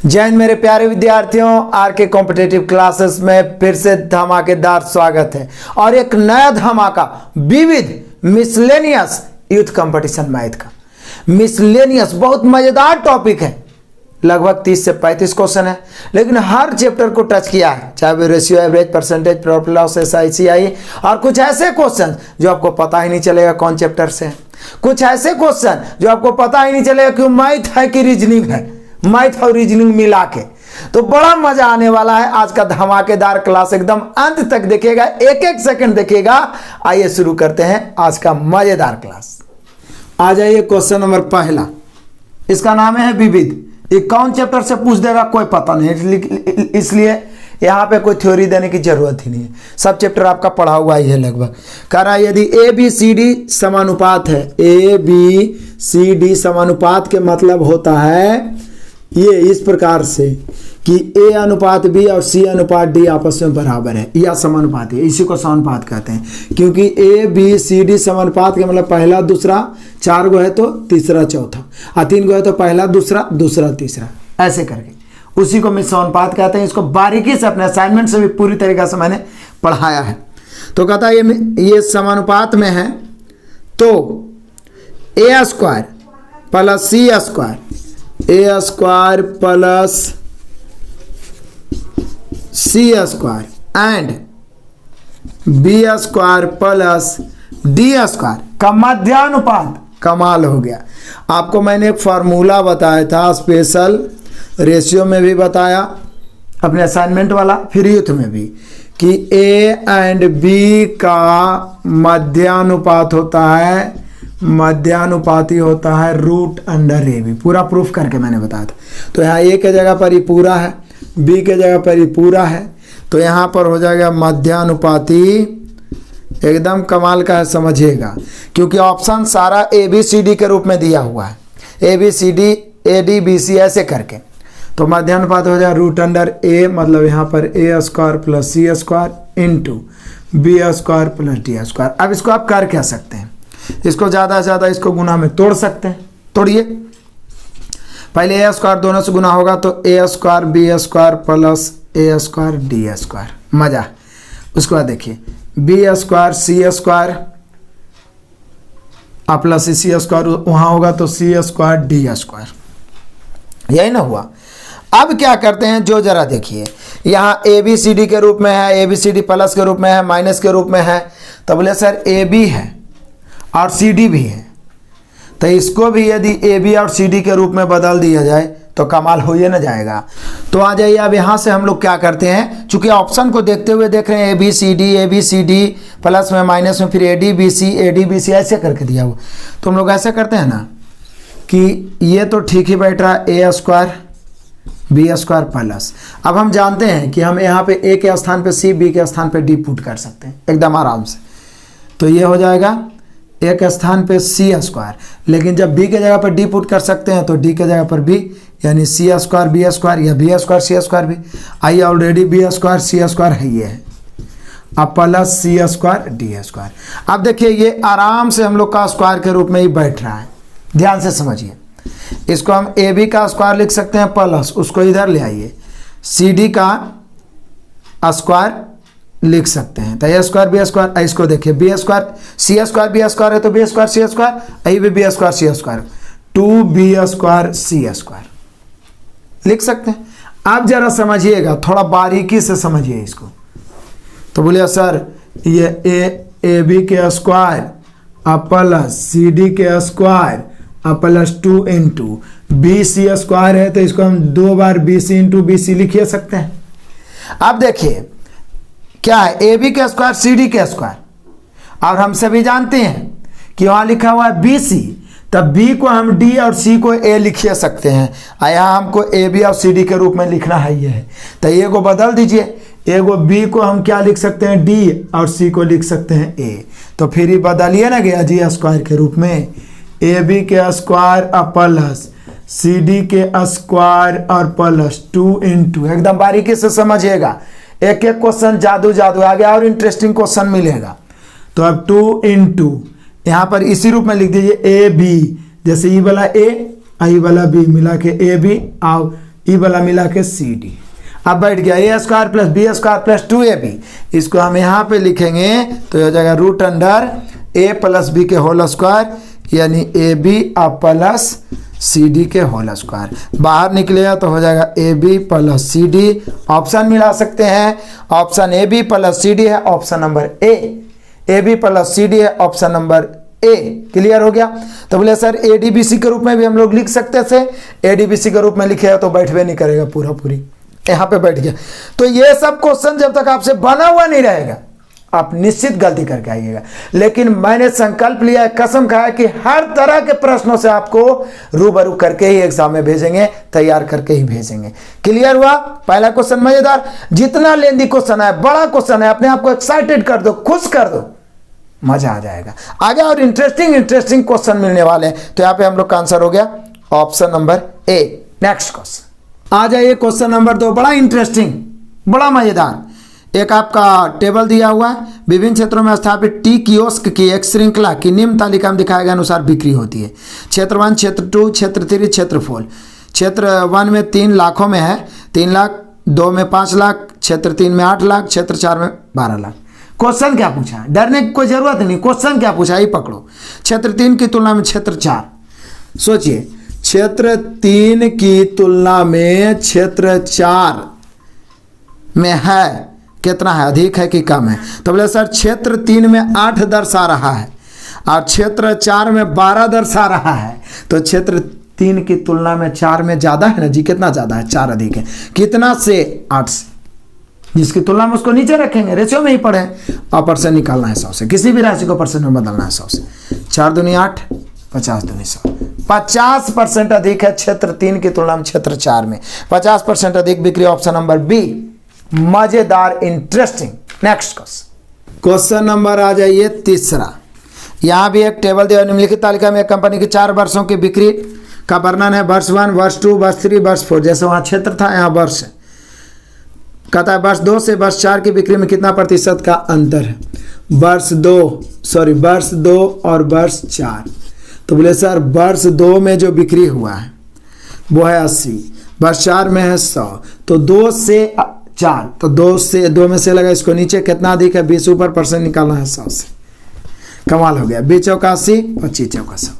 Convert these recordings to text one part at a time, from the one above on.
जय हिंद मेरे प्यारे विद्यार्थियों, आर के कॉम्पिटेटिव क्लासेस में फिर से धमाकेदार स्वागत है। और एक नया धमाका विविध मिसलेनियस यूथ कंपटीशन मैथ का। मिसलेनियस बहुत मजेदार टॉपिक है, लगभग 30 से 35 क्वेश्चन है, लेकिन हर चैप्टर को टच किया है, चाहे वो ratio, average, percentage, profit loss, SICI और कुछ ऐसे क्वेश्चन जो आपको पता ही नहीं चलेगा कौन चैप्टर से है, कुछ ऐसे क्वेश्चन जो आपको पता ही नहीं चलेगा कि मैथ है कि रीजनिंग है, मैथ और रीजनिंग मिला के। तो बड़ा मजा आने वाला है आज का धमाकेदार क्लास, एकदम अंत तक देखिएगा, एक एक सेकंड देखिएगा। आइए शुरू करते हैं आज का मजेदार क्लास। आ जाइए क्वेश्चन नंबर पहला, इसका नाम है विविध। ये कौन चैप्टर से पूछ देगा कोई पता नहीं, इसलिए यहाँ पे कोई थ्योरी देने की जरूरत ही नहीं है, सब चैप्टर आपका पढ़ा हुआ ही है लगभग। कह रहा है यदि ABCD समानुपात है, ABCD समानुपात के मतलब होता है ये इस प्रकार से कि A अनुपात B और C अनुपात D आपस में बराबर है या समानुपात है, इसी को समानुपात कहते हैं। क्योंकि ABCD समानुपात के मतलब पहला दूसरा, 4 गो है तो तीसरा चौथा, और 3 गो है तो पहला दूसरा दूसरा तीसरा, ऐसे करके उसी को समानुपात कहते हैं। इसको बारीकी से अपने असाइनमेंट से भी पूरी तरीके से मैंने पढ़ाया है। तो कहता है ये समानुपात में है तो A square plus C square, A square plus C square and B square plus D square का मध्यानुपात। कमाल हो गया। आपको मैंने एक फार्मूला बताया था, स्पेशल रेशियो में भी बताया, अपने असाइनमेंट वाला, फिर यूथ में भी, कि A एंड B का मध्यानुपात होता है, मध्यानुपाती होता है रूट अंडर AB। पूरा प्रूफ करके मैंने बताया था। तो यहाँ A के जगह पर ही पूरा है, B के जगह पर ही पूरा है, तो यहाँ पर हो जाएगा मध्यानुपाती। एकदम कमाल का है, समझिएगा, क्योंकि ऑप्शन सारा ABCD के रूप में दिया हुआ है, ABCD AD BC ऐसे करके। तो मध्यानुपात हो जाएगा रूट अंडर A, मतलब यहाँ पर A square plus C square into B square plus D square. अब इसको आप कर क्या सकते हैं, इसको ज़्यादा से ज़्यादा इसको गुना में तोड़ सकते हैं। तोड़िए, पहले A स्क्वायर दोनों से गुना होगा तो A square B square plus A square D square, मजा। उसके बाद देखिए B square C square plus C square वहाँ होगा तो C स्क्वायर D स्क्वायर, यही ना हुआ। अब क्या करते हैं, जो जरा देखिए, यहाँ ABCD के रूप में है, ABCD प्लस के रूप में है, माइनस के रूप में है, तो बोले सर AB है और CD भी है, तो इसको भी यदि AB और CD के रूप में बदल दिया जाए तो कमाल हो ही ना जाएगा। तो आ जाइए, अब यहाँ से हम लोग क्या करते हैं, चूंकि ऑप्शन को देखते हुए देख रहे हैं ABCD प्लस में माइनस में फिर ADBC ऐसे करके दिया हुआ, तो हम लोग ऐसे करते हैं ना कि ये तो ठीक ही बैठ रहा है, A square B square plus. अब हम जानते हैं कि हम यहाँ पे A के स्थान पे C, B के स्थान पे D पुट कर सकते हैं एकदम आराम से। तो ये हो जाएगा A के स्थान पे C स्क्वायर, लेकिन जब B के जगह पर D पुट कर सकते हैं तो D के जगह पर B, यानी C स्क्वायर B स्क्वायर या B स्क्वायर C स्क्वायर भी। आइए, already B square C square है, ये है, अब plus C square D square. अब देखिए ये आराम से हम लोग का स्क्वायर के रूप में ही बैठ रहा है, ध्यान से समझिए। इसको हम AB का स्क्वायर लिख सकते हैं प्लस, उसको इधर ले आइए, CD का स्क्वायर लिख सकते हैं, तो A स्क्वायर B स्क्वायर। इसको देखिए B square C square B square है तो B स्क्वायर C स्क्वायर, यही भी B square C square, 2B square C square लिख सकते हैं। आप जरा समझिएगा, थोड़ा बारीकी से समझिए इसको। तो बोलिए सर ये AB के स्क्वायर प्लस CD के square plus 2 into BC square है, तो इसको हम 2 बार BC इंटू BC लिखिए सकते हैं। अब देखिए क्या है, AB के स्क्वायर CD के स्क्वायर, और हम सभी जानते हैं कि वहाँ लिखा हुआ है BC, तब B को हम D और C को A लिखिए सकते हैं, यहाँ हमको AB और CD के रूप में लिखना है, ये है, तो A को बदल दीजिए, एगो B को हम क्या लिख सकते हैं D और C को लिख सकते हैं A, तो फिर ये बदलिए ना गया G स्क्वायर के रूप में, AB के स्क्वायर प्लस CD के स्क्वायर और प्लस 2 इंटू, एकदम बारीकी से समझिएगा, एक एक क्वेश्चन जादू आ गया और इंटरेस्टिंग क्वेश्चन मिलेगा। तो अब 2 इंटू यहाँ पर इसी रूप में लिख दीजिए AB, जैसे ई वाला A आई वाला B मिला के AB और ई वाला मिला के सी डी। अब बैठ गया A square plus B square plus 2ab, इसको हम यहाँ पे लिखेंगे तो हो जाएगा root under A plus B के होल स्क्वायर यानी A B plus C D के होल स्क्वायर। बाहर निकलेगा तो हो जाएगा A B plus C D. Option मिला सकते हैं, option A B plus C D है option number A B plus C D है ऑप्शन नंबर ए। क्लियर हो गया? तो बोले सर एडीबीसी के रूप में भी हम लोग लिख सकते थे, एडीबीसी के रूप में लिखे तो बैठवे नहीं करेगा पूरा पूरी, यहाँ पे बैठ गया। तो ये सब क्वेश्चन जब तक आपसे बना हुआ नहीं रहेगा आप निश्चित गलती करके आइएगा। लेकिन मैंने संकल्प लिया है, कसम खाया कि हर तरह के प्रश्नों से आपको रूबरू करके ही एग्जाम में भेजेंगे, तैयार करके ही भेजेंगे। क्लियर हुआ? पहला क्वेश्चन मजेदार, जितना लेंदी क्वेश्चन है, बड़ा क्वेश्चन है, अपने आप को एक्साइटेड कर दो, खुश कर दो, मजा आ जाएगा। आगे और इंटरेस्टिंग क्वेश्चन मिलने वाले हैं। तो यहाँ पे हम लोग का आंसर हो गया option number A. Next question आ जाइए, क्वेश्चन नंबर 2, बड़ा इंटरेस्टिंग, बड़ा मजेदार। एक आपका टेबल दिया हुआ है, विभिन्न क्षेत्रों में स्थापित टी कियोस्क की एक श्रृंखला की निम्न तालिका में दिखाए गए अनुसार बिक्री होती है। क्षेत्र 1, क्षेत्र 2, क्षेत्र 3, क्षेत्र 4। क्षेत्र 1 में 3 लाखों में है, 3 लाख, 2 में 5 लाख, क्षेत्र 3 में 8 लाख, क्षेत्र 4 में 12 लाख। क्वेश्चन क्या पूछा है, डरने की कोई जरूरत नहीं, क्वेश्चन क्या पूछा है पकड़ो। क्षेत्र 3 की तुलना में क्षेत्र 4, सोचिए क्षेत्र 3 की तुलना में क्षेत्र 4 में है कितना है, अधिक है कि कम है? तो बोले सर क्षेत्र 3 में 8 दर्शा रहा है और क्षेत्र 4 में 12 दर्शा रहा है, तो क्षेत्र 3 की तुलना में 4 में ज्यादा है ना जी। कितना ज्यादा है? 4 अधिक है। कितना से? 8 से। जिसकी तुलना में उसको नीचे रखेंगे, रेशियो में ही पढ़े, और परसेंट निकालना है 100 से, किसी भी राशि को परसेंट में बदलना है 100 से। 4 दूनी 8, 50 दूनी 100, 50% अधिक है क्षेत्र 3 की तुलना में क्षेत्र 4 में। 50% अधिक बिक्री, ऑप्शन नंबर बी। मजेदार, इंटरेस्टिंग। नेक्स्ट क्वेश्चन नंबर आ जाइए तीसरा। यहां भी एक टेबल दिया, निम्नलिखित तालिका में एक कंपनी की 4 वर्षों की बिक्री का वर्णन है। वर्ष 1, वर्ष 2, वर्ष 3, वर्ष 4। जैसे वहां क्षेत्र था, यहाँ वर्ष है। कहता है वर्ष 2 से वर्ष 4 की बिक्री में कितना प्रतिशत का अंतर है? वर्ष 2 और वर्ष 4। तो बोले सर वर्ष 2 में जो बिक्री हुआ है वो है 80, वर्ष 4 में है 100। तो 2 से 4, तो 2 में से लगा, इसको नीचे कितना अधिक है? 20 ऊपर, परसेंट निकालना है 100 से। कमाल हो गया। 20 चौका 80, 25 चौका 100,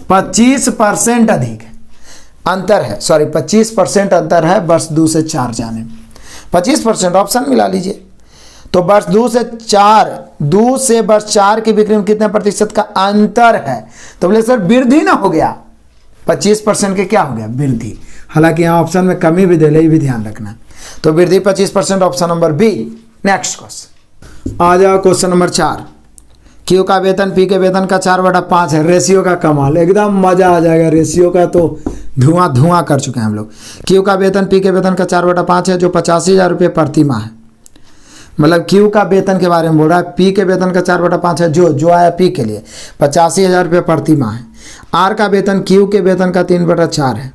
25% अधिक है अंतर है, सॉरी 25% अंतर है वर्ष 2 से 4 जाने में। 25% ऑप्शन मिला लीजिए। तो वर्ष 2 से वर्ष 4 की बिक्री में कितने प्रतिशत का अंतर है? तो बोले सर वृद्धि ना हो गया, 25% के क्या हो गया? वृद्धि। हालांकि यहाँ ऑप्शन में कमी भी दे ले, भी ध्यान रखना। तो वृद्धि 25%, option number B. Next question आ जाओ, क्वेश्चन नंबर 4। क्यू का वेतन पी के वेतन का 4/5 है। रेशियो का कमाल, एकदम मजा आ जाएगा। रेशियो का तो धुआं कर चुके हैं हम लोग। क्यू का वेतन पी के वेतन का 4/5 है, जो 85,000 रुपये प्रति माह है। मतलब क्यू का वेतन के बारे में बोल रहा है। पी के वेतन का 4/5 है, जो आया पी के लिए 85,000 रुपये प्रति माह है। आर का वेतन क्यू के वेतन का 3/4 है।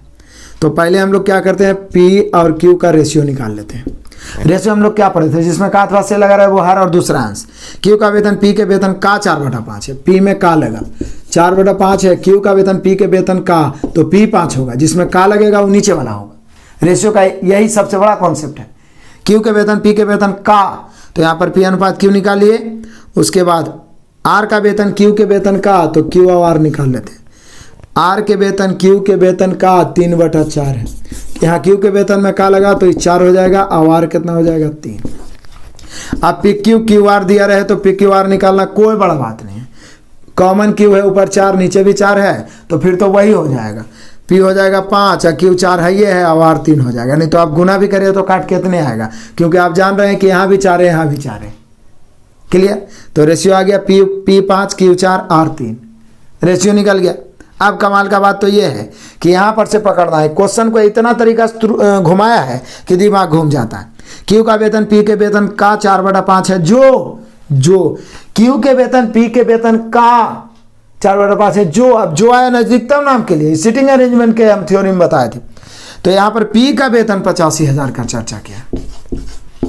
तो पहले हम लोग क्या करते हैं, पी और क्यू का रेशियो निकाल लेते हैं। रेशियो हम लोग क्या पढ़े थे, जिसमें का अथवा से लगा रहा है वो हर और दूसरा अंश। क्यू का वेतन पी के वेतन का 4/5 है, पी में का लगा 4/5 है। क्यू का वेतन पी के वेतन का, तो पी 5 होगा, जिसमें का लगेगा वो नीचे वाला होगा। रेशियो का यही सबसे बड़ा कॉन्सेप्ट है। क्यू के वेतन पी के वेतन का, तो यहाँ पर पी अनुपात क्यू निकालिए। उसके बाद आर का वेतन क्यू के वेतन का, तो क्यू और आर निकाल लेते हैं। आर के वेतन क्यू के वेतन का 3/4 है। यहाँ क्यू के वेतन में का लगा तो 4 हो जाएगा, और आर कितना हो जाएगा? 3। अब पी क्यू आर दिया रहे तो पी क्यू आर निकालना कोई बड़ा बात नहीं है। कॉमन क्यू है, ऊपर 4 नीचे भी 4 है, तो फिर तो वही हो जाएगा। पी हो जाएगा 5 और क्यू 4 है, ये है, और आर 3 हो जाएगा। नहीं तो आप गुना भी करिए तो काट कितने आएगा, क्योंकि आप जान रहे हैं कि यहाँ भी 4 है, यहाँ भी 4 है। क्लियर? तो रेशियो आ गया पी 5 क्यू 4 आर 3, रेशियो निकल गया। अब कमाल का बात तो ये है कि यहाँ पर से पकड़ना है। क्वेश्चन को इतना तरीका से घुमाया है कि दिमाग घूम जाता है। क्यू का वेतन पी के वेतन का 4/5 है, जो क्यू के वेतन पी के वेतन का 4/5 है, जो अब जो आया नजदीकतम नाम के लिए सिटिंग अरेंजमेंट के हम थ्योरी में बताए थे। तो यहाँ पर पी का वेतन 85,000 का चर्चा किया।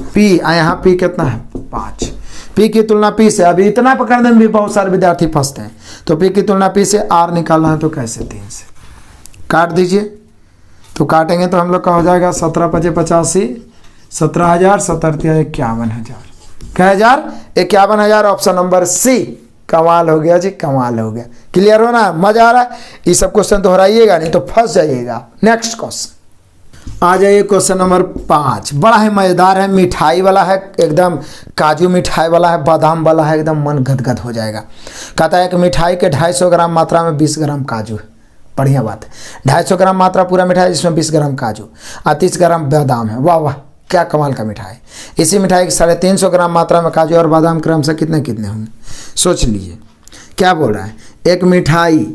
पी यहाँ पी कितना है? 5। पी की तुलना पी से, अभी इतना पकड़ने में भी बहुत सारे विद्यार्थी फंसते हैं। तो पी की तुलना पी से, आर निकालना है तो कैसे? 3 से काट दीजिए। तो काटेंगे तो हम लोग का हो जाएगा 17 × 5 = 85, 17,000, 17 × 51,000, क्या हजार 51,000। Option number C. कमाल हो गया जी, कमाल हो गया। क्लियर हो ना, मजा आ रहा है। ये सब क्वेश्चन दोहराइएगा नहीं तो फंस जाइएगा। नेक्स्ट क्वेश्चन आ जाइए, क्वेश्चन नंबर 5। बड़ा ही मजेदार है, मिठाई वाला है एकदम, काजू मिठाई वाला है, बादाम वाला है, एकदम मन गदगद हो जाएगा। कहता है कि मिठाई के 250 ग्राम मात्रा में 20 ग्राम काजू है। बढ़िया बात है, 250 ग्राम मात्रा पूरा मिठाई जिसमें 20 ग्राम काजू और 30 ग्राम बादाम है। वाह वाह, क्या कमाल का मिठाई। इसी मिठाई के 350 ग्राम मात्रा में काजू और बादाम क्रम से कितने कितने होंगे, सोच लीजिए। क्या बोल रहा है, एक मिठाई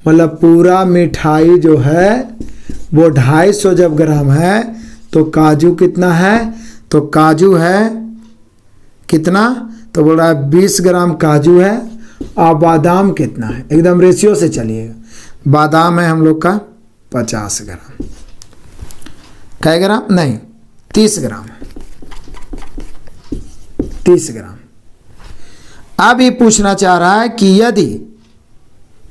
मतलब पूरा मिठाई जो है वो 250 जब ग्राम है तो काजू कितना है, तो काजू है कितना, तो बोल रहा है 20 ग्राम काजू है और बादाम कितना है, एकदम रेशियो से चलिएगा। बादाम है हम लोग का 50 ग्राम, कै ग्राम नहीं 30 ग्राम, 30 ग्राम। अब ये पूछना चाह रहा है कि यदि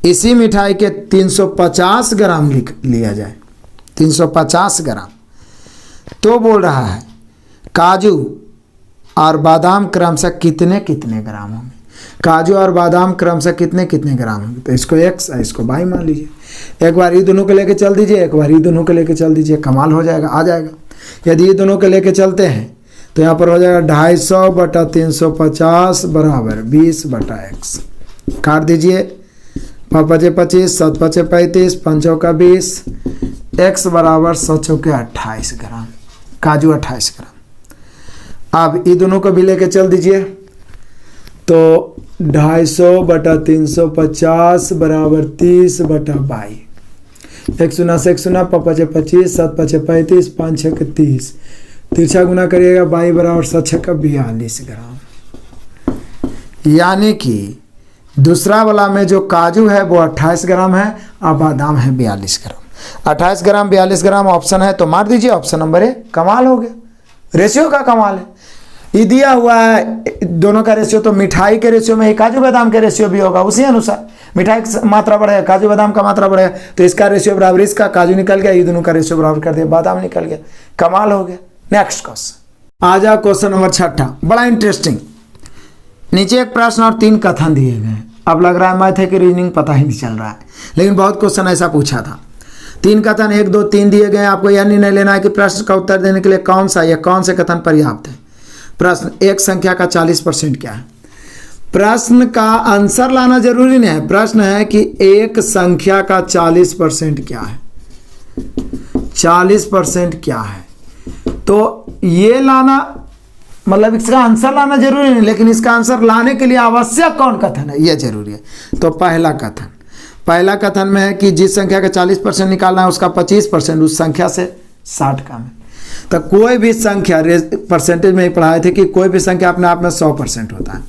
इसी मिठाई के 350 ग्राम लिया जाए, 350 ग्राम, तो बोल रहा है काजू और बादाम क्रम से कितने कितने ग्राम होंगे, काजू और बादाम क्रम से कितने कितने ग्राम होंगे। तो इसको x इसको y मान लीजिए। एक बार ये दोनों को लेके चल दीजिए, एक बार ये दोनों को लेके चल दीजिए, कमाल हो जाएगा, आ जाएगा। यदि ये दोनों को लेके चलते हैं तो यहाँ पर हो जाएगा 250 बटा 350 बराबर 20/x। काट दीजिए, 5 × 5 = 25, 7 × 5 = 35, 5 × 5 = 20, x बराबर 7 × 4 = 28 ग्राम, काजू 28 ग्राम। अब ये दोनों को भी लेके चल दीजिए, तो 250 बटा 350 बराबर 30/22। 1 0 से 1 0, 5 × 5 = 25, 7 × 5 = 35, 5 × 6 = 30, तिरछा गुना करिएगा, 22 बराबर 7 × 6 = 42 ग्राम। यानी कि दूसरा वाला में जो काजू है वो 28 ग्राम है और बादाम है 42 ग्राम। 28 ग्राम 42 ग्राम ऑप्शन है, तो मार दीजिए ऑप्शन नंबर ए। कमाल हो गया, रेशियो का कमाल है। ये दिया हुआ है दोनों का रेशियो, तो मिठाई के रेशियो में ही काजू बादाम के रेशियो भी होगा, उसी अनुसार मिठाई की मात्रा बढ़ेगा, काजू बादाम का मात्रा बढ़ेगा, तो इसका रेशियो बराबर इसका, काजू निकल गया, ये दोनों का रेशियो बराबर कर दिया, बादाम निकल गया। कमाल हो गया। नेक्स्ट क्वेश्चन आ जाओ, क्वेश्चन नंबर 6, बड़ा इंटरेस्टिंग। नीचे एक प्रश्न और 3 कथन दिए गए। अब लग रहा है मैथ है कि रीजनिंग पता ही नहीं चल रहा है, लेकिन बहुत क्वेश्चन ऐसा पूछा था। 3 कथन 1 2 3 दिए गए। आपको यह निर्णय लेना है कि प्रश्न का उत्तर देने के लिए कौन सा या कौन से कथन पर्याप्त है। प्रश्न, एक संख्या का 40% क्या है। प्रश्न का आंसर लाना जरूरी नहीं है, प्रश्न है कि एक संख्या का 40% क्या है, 40% क्या है। तो ये लाना मतलब इसका आंसर लाना जरूरी नहीं, लेकिन इसका आंसर लाने के लिए आवश्यक कौन कथन है यह जरूरी है। तो पहला कथन में है कि जिस संख्या का 40% निकालना है उसका 25% उस संख्या से 60 कम है। तो कोई भी संख्या, परसेंटेज में ही पढ़ाए थे कि कोई भी संख्या अपने आप में 100% होता है।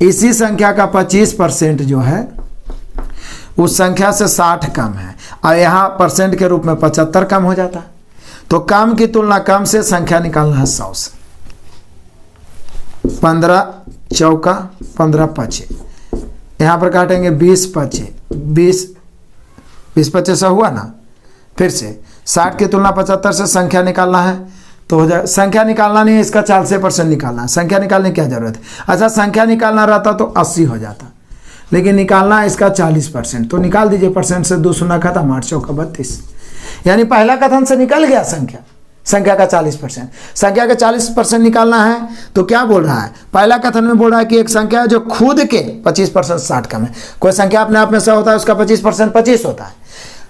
इसी संख्या का 25% जो है उस संख्या से 60 कम है, और यहाँ परसेंट के रूप में 75 कम हो जाता है। तो कम की तुलना कम से संख्या निकालना है 100 से। 15 चौका 15 पचे, यहाँ पर काटेंगे 20 पचे, 20 पचे से हुआ ना। फिर से 60 की तुलना 75 से संख्या निकालना है, तो हो जाए, संख्या निकालना नहीं है, इसका 40% निकालना है। संख्या निकालने की क्या जरूरत है। अच्छा, संख्या निकालना रहता तो 80 हो जाता, लेकिन निकालना है इसका 40%, तो निकाल दीजिए, परसेंट से 2 शून्य खत्म, 8 चौका 32। यानी पहला कथन से निकल गया संख्या का 40%। संख्या का 40% निकालना है तो क्या बोल रहा है, पहला कथन में बोल रहा है कि एक संख्या है जो खुद के 25% 60 कम है। कोई संख्या अपने आप में 100 होता है, उसका 25% 25 होता है।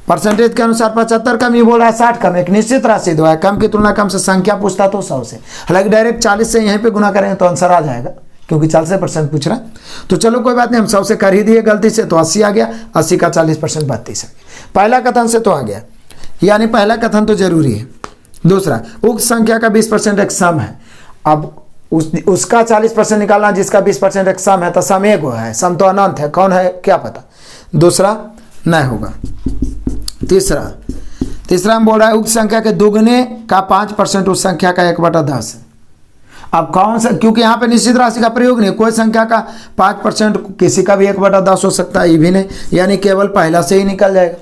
परसेंटेज के अनुसार 75 कम, ये बोल रहा है 60 कम, एक निश्चित राशि दो है, कम की तुलना कम से संख्या पूछता तो 100 से। हालांकि डायरेक्ट 40 से यहीं पे गुना करेंगे तो आंसर आ जाएगा, क्योंकि 40% पूछ रहा है। तो चलो कोई बात नहीं, हम 100 से कर ही दिए गलती से, तो 80 आ गया, 80 का 40% 32 है। पहला कथन से तो आ गया, यानी पहला कथन तो जरूरी है। दूसरा, उक्त संख्या का 20% एक सम है। अब उसका 40% निकालना, जिसका 20% एक सम है, तो सम एक है, सम तो अनंत है, कौन है क्या पता। दूसरा नहीं होगा। तीसरा हम बोल रहा है उक्त संख्या के दुगने का 5% उस संख्या का 1/10 है। अब कौन सा, क्योंकि यहाँ पे निश्चित राशि का प्रयोग नहीं, कोई संख्या का 5% किसी का भी 1/10 हो सकता है, ये भी नहीं, यानी केवल पहला से ही निकल जाएगा।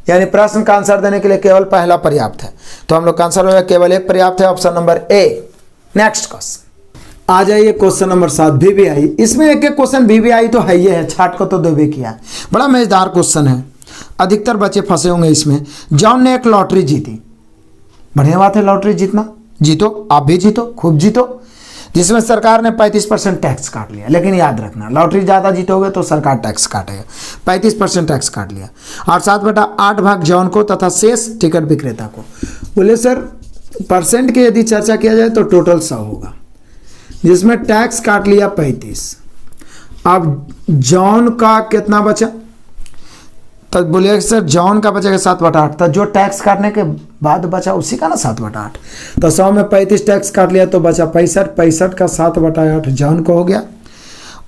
यानी प्रश्न का आंसर देने के लिए केवल पहला पर्याप्त है। तो हम लोग का आंसर होगा केवल एक पर्याप्त है, option number A. Next question आ जाइए, क्वेश्चन नंबर 7 VVI। इसमें एक एक क्वेश्चन VVI तो है ही है, छाट को तो दो भी किया है। बड़ा मजेदार क्वेश्चन है, अधिकतर बच्चे फंसे होंगे इसमें। जॉन ने एक लॉटरी जीती, बढ़िया बात है, लॉटरी जीतना, जीतो, आप भी जीतो, खूब जीतो, जिसमें सरकार ने 35% टैक्स काट लिया। लेकिन याद रखना, लॉटरी ज़्यादा जीतोगे तो सरकार टैक्स काटेगा। 35% टैक्स काट लिया और 7/8 भाग जॉन को तथा शेष टिकट विक्रेता को। बोले सर परसेंट की यदि चर्चा किया जाए तो टोटल 100 होगा, जिसमें टैक्स काट लिया 35। अब जॉन का कितना बचा? तो बोलिए सर जॉन का बचेगा 7/8, तो जो टैक्स काटने के बाद बचा उसी का ना 7/8। तो 100 में 35 टैक्स काट लिया तो बचा 65, 65 का 7/8 जॉन को हो गया।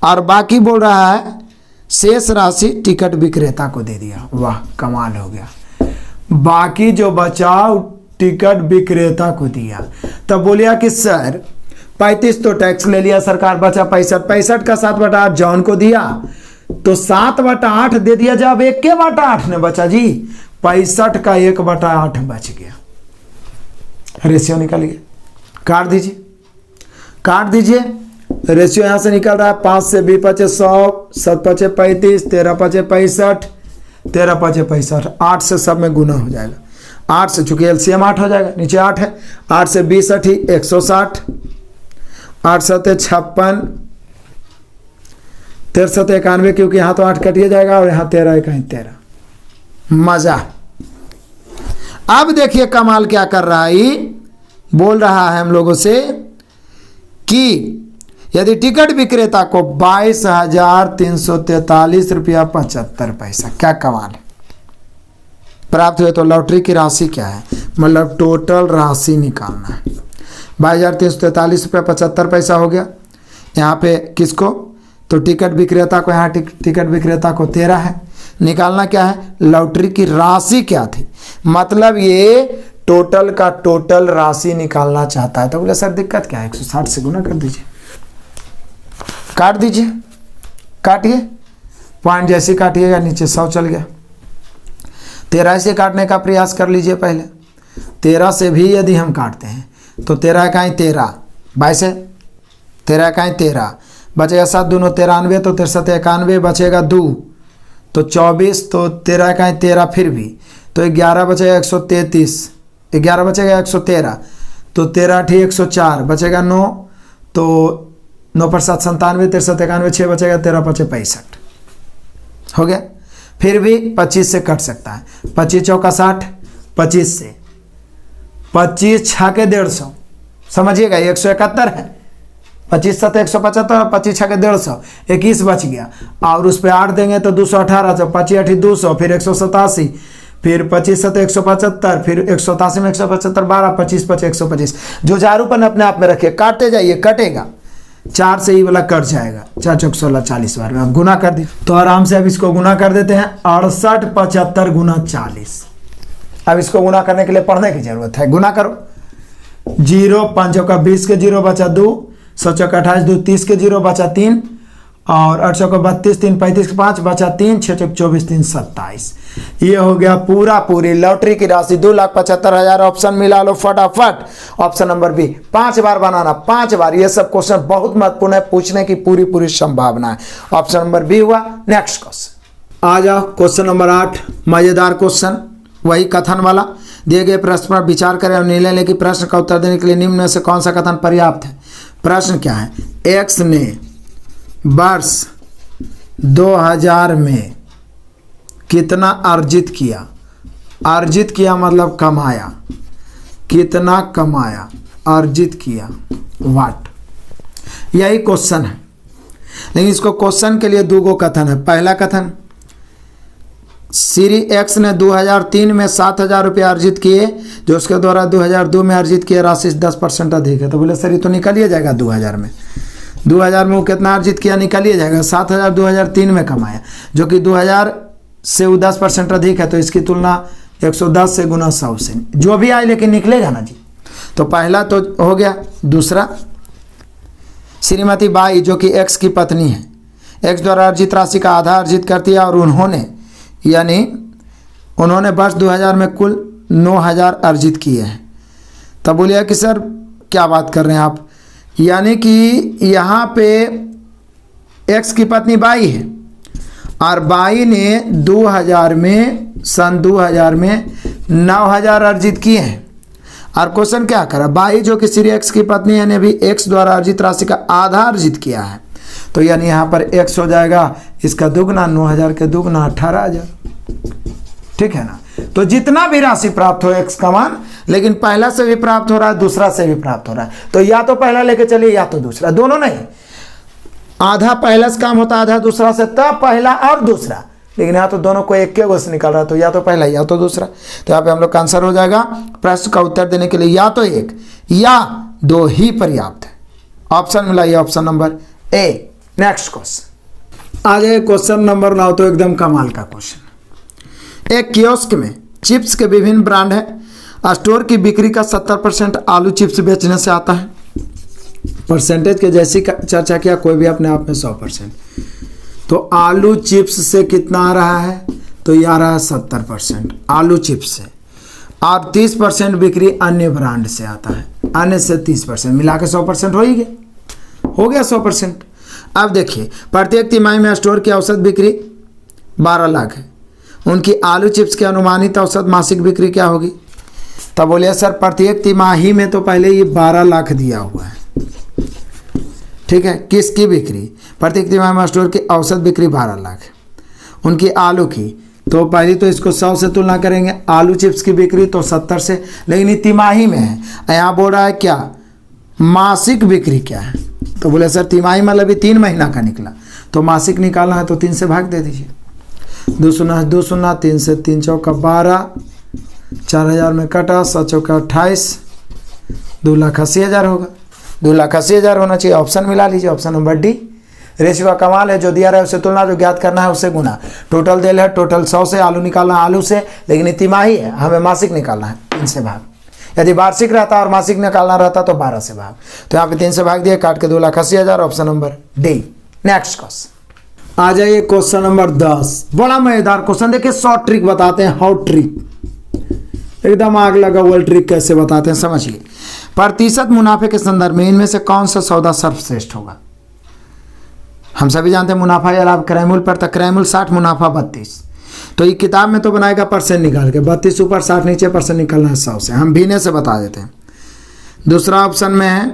और बाकी बोल रहा है शेष राशि टिकट विक्रेता को दे दिया। वाह कमाल हो गया, बाकी जो बचा टिकट विक्रेता को दिया। तब बोलिया कि सर 35 तो टैक्स ले लिया सरकार, बचा 65, 65 का 7/8 जॉन को दिया, तो 7/8 दे दिया। जब 1/8 ने बचा जी, 65 का 1/8 बच गया। रेशियो निकालिए, काट दीजिए, काट दीजिए। रेशियो यहां से निकल रहा है 5 से 20 पचे 100, 7 पचे 35, 13 पचे 65, 13 पचे 65, 8 से सब में गुना हो जाएगा। 8 से चूंकि एलसीएम 8 हो जाएगा, नीचे 8 है। 8 से 20 80 160, 8 7 56, 13 91, क्योंकि यहाँ तो 8 कटिए जाएगा और यहाँ 13 1 13। मजा। अब देखिए कमाल क्या कर रहा है, बोल रहा है हम लोगों से कि यदि टिकट विक्रेता को 22,343 रुपया 75 पैसा, क्या कमाल है, प्राप्त हुए। तो लॉटरी की राशि क्या है, मतलब टोटल राशि निकालना है। 22,343 रुपया 75 पैसा हो गया। यहाँ पे किसको, तो टिकट विक्रेता को, यहाँ टिकट विक्रेता को 13 है। निकालना क्या है, लॉटरी की राशि क्या थी, मतलब ये टोटल का टोटल राशि निकालना चाहता है। तो बोले सर दिक्कत क्या है, 160 से गुना कर दीजिए, काट दीजिए, काटिए, पॉइंट जैसे काटिएगा नीचे 100 चल गया। 13 से काटने का प्रयास कर लीजिए पहले। 13 से भी यदि हम काटते हैं तो 13 का 13, 22 है, 13 का 13 बचेगा 7 दूनो 93, तो 63 91 बचेगा 2, तो 24, तो 13 का 13 फिर भी, तो 11 बचेगा 133, 11 बचेगा 113, तो 13 8 104 बचेगा 9, तो 9 पर 7 97, 63 91 6 बचेगा, 13 5 65 हो गया। फिर भी 25 से कट सकता है, 25 चौका 60, 25 से 25 6 के 150, समझिएगा 171 है, 25 7 175, 25 6 के 150, 21 बच गया। और उस पर 8 देंगे तो 218, 25 8 200, फिर 187, फिर 25 7 175, फिर 187 में 175 12, 25 5 125। जो जारूपन अपने आप में रखे, काटते जाइए, कटेगा 4 से ही वाला कट जाएगा, 4 चौक 16 40 बार में आप गुना कर दीजिए। तो आराम से अब इसको गुना कर देते हैं, 68 75 गुना 40। अब इसको गुना करने के लिए पढ़ने की जरूरत है, गुना करो। 0 5 का 20 के 0 बचा 2, 7 चौका 28 2 30 के 0 बचा 3, और 8 चौका 32 3 35 के 5 बचा 3, 6 चौक 24 3 27। ये हो गया पूरी लॉटरी की राशि 2,75,000। ऑप्शन मिला लो फटाफट, ऑप्शन नंबर बी। 5 बार बनाना, 5 बार। ये सब क्वेश्चन बहुत महत्वपूर्ण है, पूछने की पूरी संभावना है। ऑप्शन नंबर बी हुआ। नेक्स्ट क्वेश्चन आ जाओ, क्वेश्चन नंबर 8, मजेदार क्वेश्चन, वही कथन वाला। दिए गए प्रश्न पर विचार करें और निर्णय लें कि प्रश्न का उत्तर देने के लिए निम्न में से कौन सा कथन पर्याप्त है। प्रश्न क्या है, एक्स ने वर्ष 2000 में कितना अर्जित किया, अर्जित किया मतलब कमाया, कितना कमाया, अर्जित किया, वाट। यही क्वेश्चन है, लेकिन इसको क्वेश्चन के लिए 2 कथन है। पहला कथन, श्री एक्स ने 2003 में 7,000 रुपये अर्जित किए, जो उसके द्वारा 2002 में अर्जित किए राशि 10% अधिक है। तो बोले सर ये तो निकालिए जाएगा 2000 में, 2000 में वो कितना अर्जित किया निकालिए जाएगा। 7,000 2003 में कमाया, जो कि 2000 से 10% अधिक है, तो इसकी तुलना 110 से गुना 100 से, जो भी आए लेकिन निकलेगा ना जी। तो पहला तो हो गया। दूसरा, श्रीमती बाई जो कि एक्स की पत्नी है, एक्स द्वारा अर्जित राशि का आधा अर्जित करती है और उन्होंने यानी उन्होंने वर्ष 2000 में कुल 9000 अर्जित किए हैं। तब बोलिए कि सर क्या बात कर रहे हैं आप, यानी कि यहाँ पे एक्स की पत्नी बाई है और बाई ने 2000 में सन 2000 में 9000 अर्जित किए हैं। और क्वेश्चन क्या करा, बाई जो कि श्री एक्स की पत्नी है ने भी एक्स द्वारा अर्जित राशि का आधा अर्जित किया है, तो यानी यहाँ पर एक्स हो जाएगा इसका दुगना, 9000 के दुगना 18000, ठीक है ना। तो जितना भी राशि प्राप्त हो एक्स का मान, लेकिन पहला से भी प्राप्त हो रहा है, दूसरा से भी प्राप्त हो रहा है, तो या तो पहला लेके चलिए या तो दूसरा, दोनों नहीं। आधा पहला से काम होता है, आधा दूसरा से, तब पहला और दूसरा, लेकिन यहाँ तो दोनों को एक के से निकल रहा है, तो या तो पहला या तो दूसरा। तो यहाँ पे हम लोग का आंसर हो जाएगा, प्रश्न का उत्तर देने के लिए या तो एक या दो ही पर्याप्त है। ऑप्शन मिला ये option number A. Next question आ जाए, क्वेश्चन नंबर 9, तो एकदम कमाल का क्वेश्चन। एक कियोस्क में चिप्स के विभिन्न ब्रांड है। स्टोर की बिक्री का 70% आलू चिप्स बेचने से आता है। परसेंटेज के जैसी चर्चा किया, कोई भी अपने आप में 100%। तो आलू चिप्स से कितना आ रहा है, तो ये आ रहा है 70% आलू चिप्स से, और 30% बिक्री अन्य ब्रांड से आता है। अन्य से 30%, मिला के 100% हो गया 100%। अब देखिए, प्रत्येक तिमाही में स्टोर की औसत बिक्री 12 लाख है। उनकी आलू चिप्स की अनुमानित औसत मासिक बिक्री क्या होगी? तब बोलिए सर प्रत्येक तिमाही में तो पहले ये 12 लाख दिया हुआ है, ठीक है। किसकी बिक्री? प्रत्येक तिमाही में स्टोर की औसत बिक्री 12 लाख है। उनकी आलू की, तो पहले तो इसको 100 से तुलना करेंगे, आलू चिप्स की बिक्री तो 70 से, लेकिन ये तिमाही में है। यहाँ बोल रहा है क्या, मासिक बिक्री क्या है? तो बोले सर तिमाही मतलब भी 3 महीना का निकला, तो मासिक निकालना है तो 3 से भाग दे दीजिए। 2 शून्य 2 शून्य, 3 से 3 चौका 12, 4000 में कटा, 7 चौका 28, 2,80,000 होगा। 2,80,000 होना चाहिए। ऑप्शन मिला लीजिए, ऑप्शन नंबर डी। रेशियो का कमाल है, जो दिया रहा है उससे तुलना, जो ज्ञात करना है उससे गुना। टोटल दिल है, टोटल 100 से, आलू निकालना आलू से, लेकिन तिमाही है, हमें मासिक निकालना है, 3 से भाग। यदि वार्षिक रहता और मासिक निकालना रहता तो 12 से भाग। तो यहाँ पे 3 से भाग दिए, काट के 2,80,000, option number D. Next question आ जाइए, क्वेश्चन नंबर 10। बड़ा मजेदार क्वेश्चन, देखिए शॉर्ट ट्रिक बताते हैं, हाउ ट्रिक, एकदम आग लगा वर्ल्ड ट्रिक कैसे बताते हैं समझिए। प्रतिशत मुनाफे के संदर्भ में इनमें से कौन सा सौदा सर्वश्रेष्ठ होगा? हम सभी जानते हैं मुनाफा या लाभ क्रयमूल्य पर, तक क्रयमूल्य 60, मुनाफा 32। तो ये किताब में तो बनाएगा परसेंट निकाल के, 32 ऊपर 60 नीचे, परसेंट निकालना है 100 से। हम भीने से बता देते हैं। दूसरा ऑप्शन में है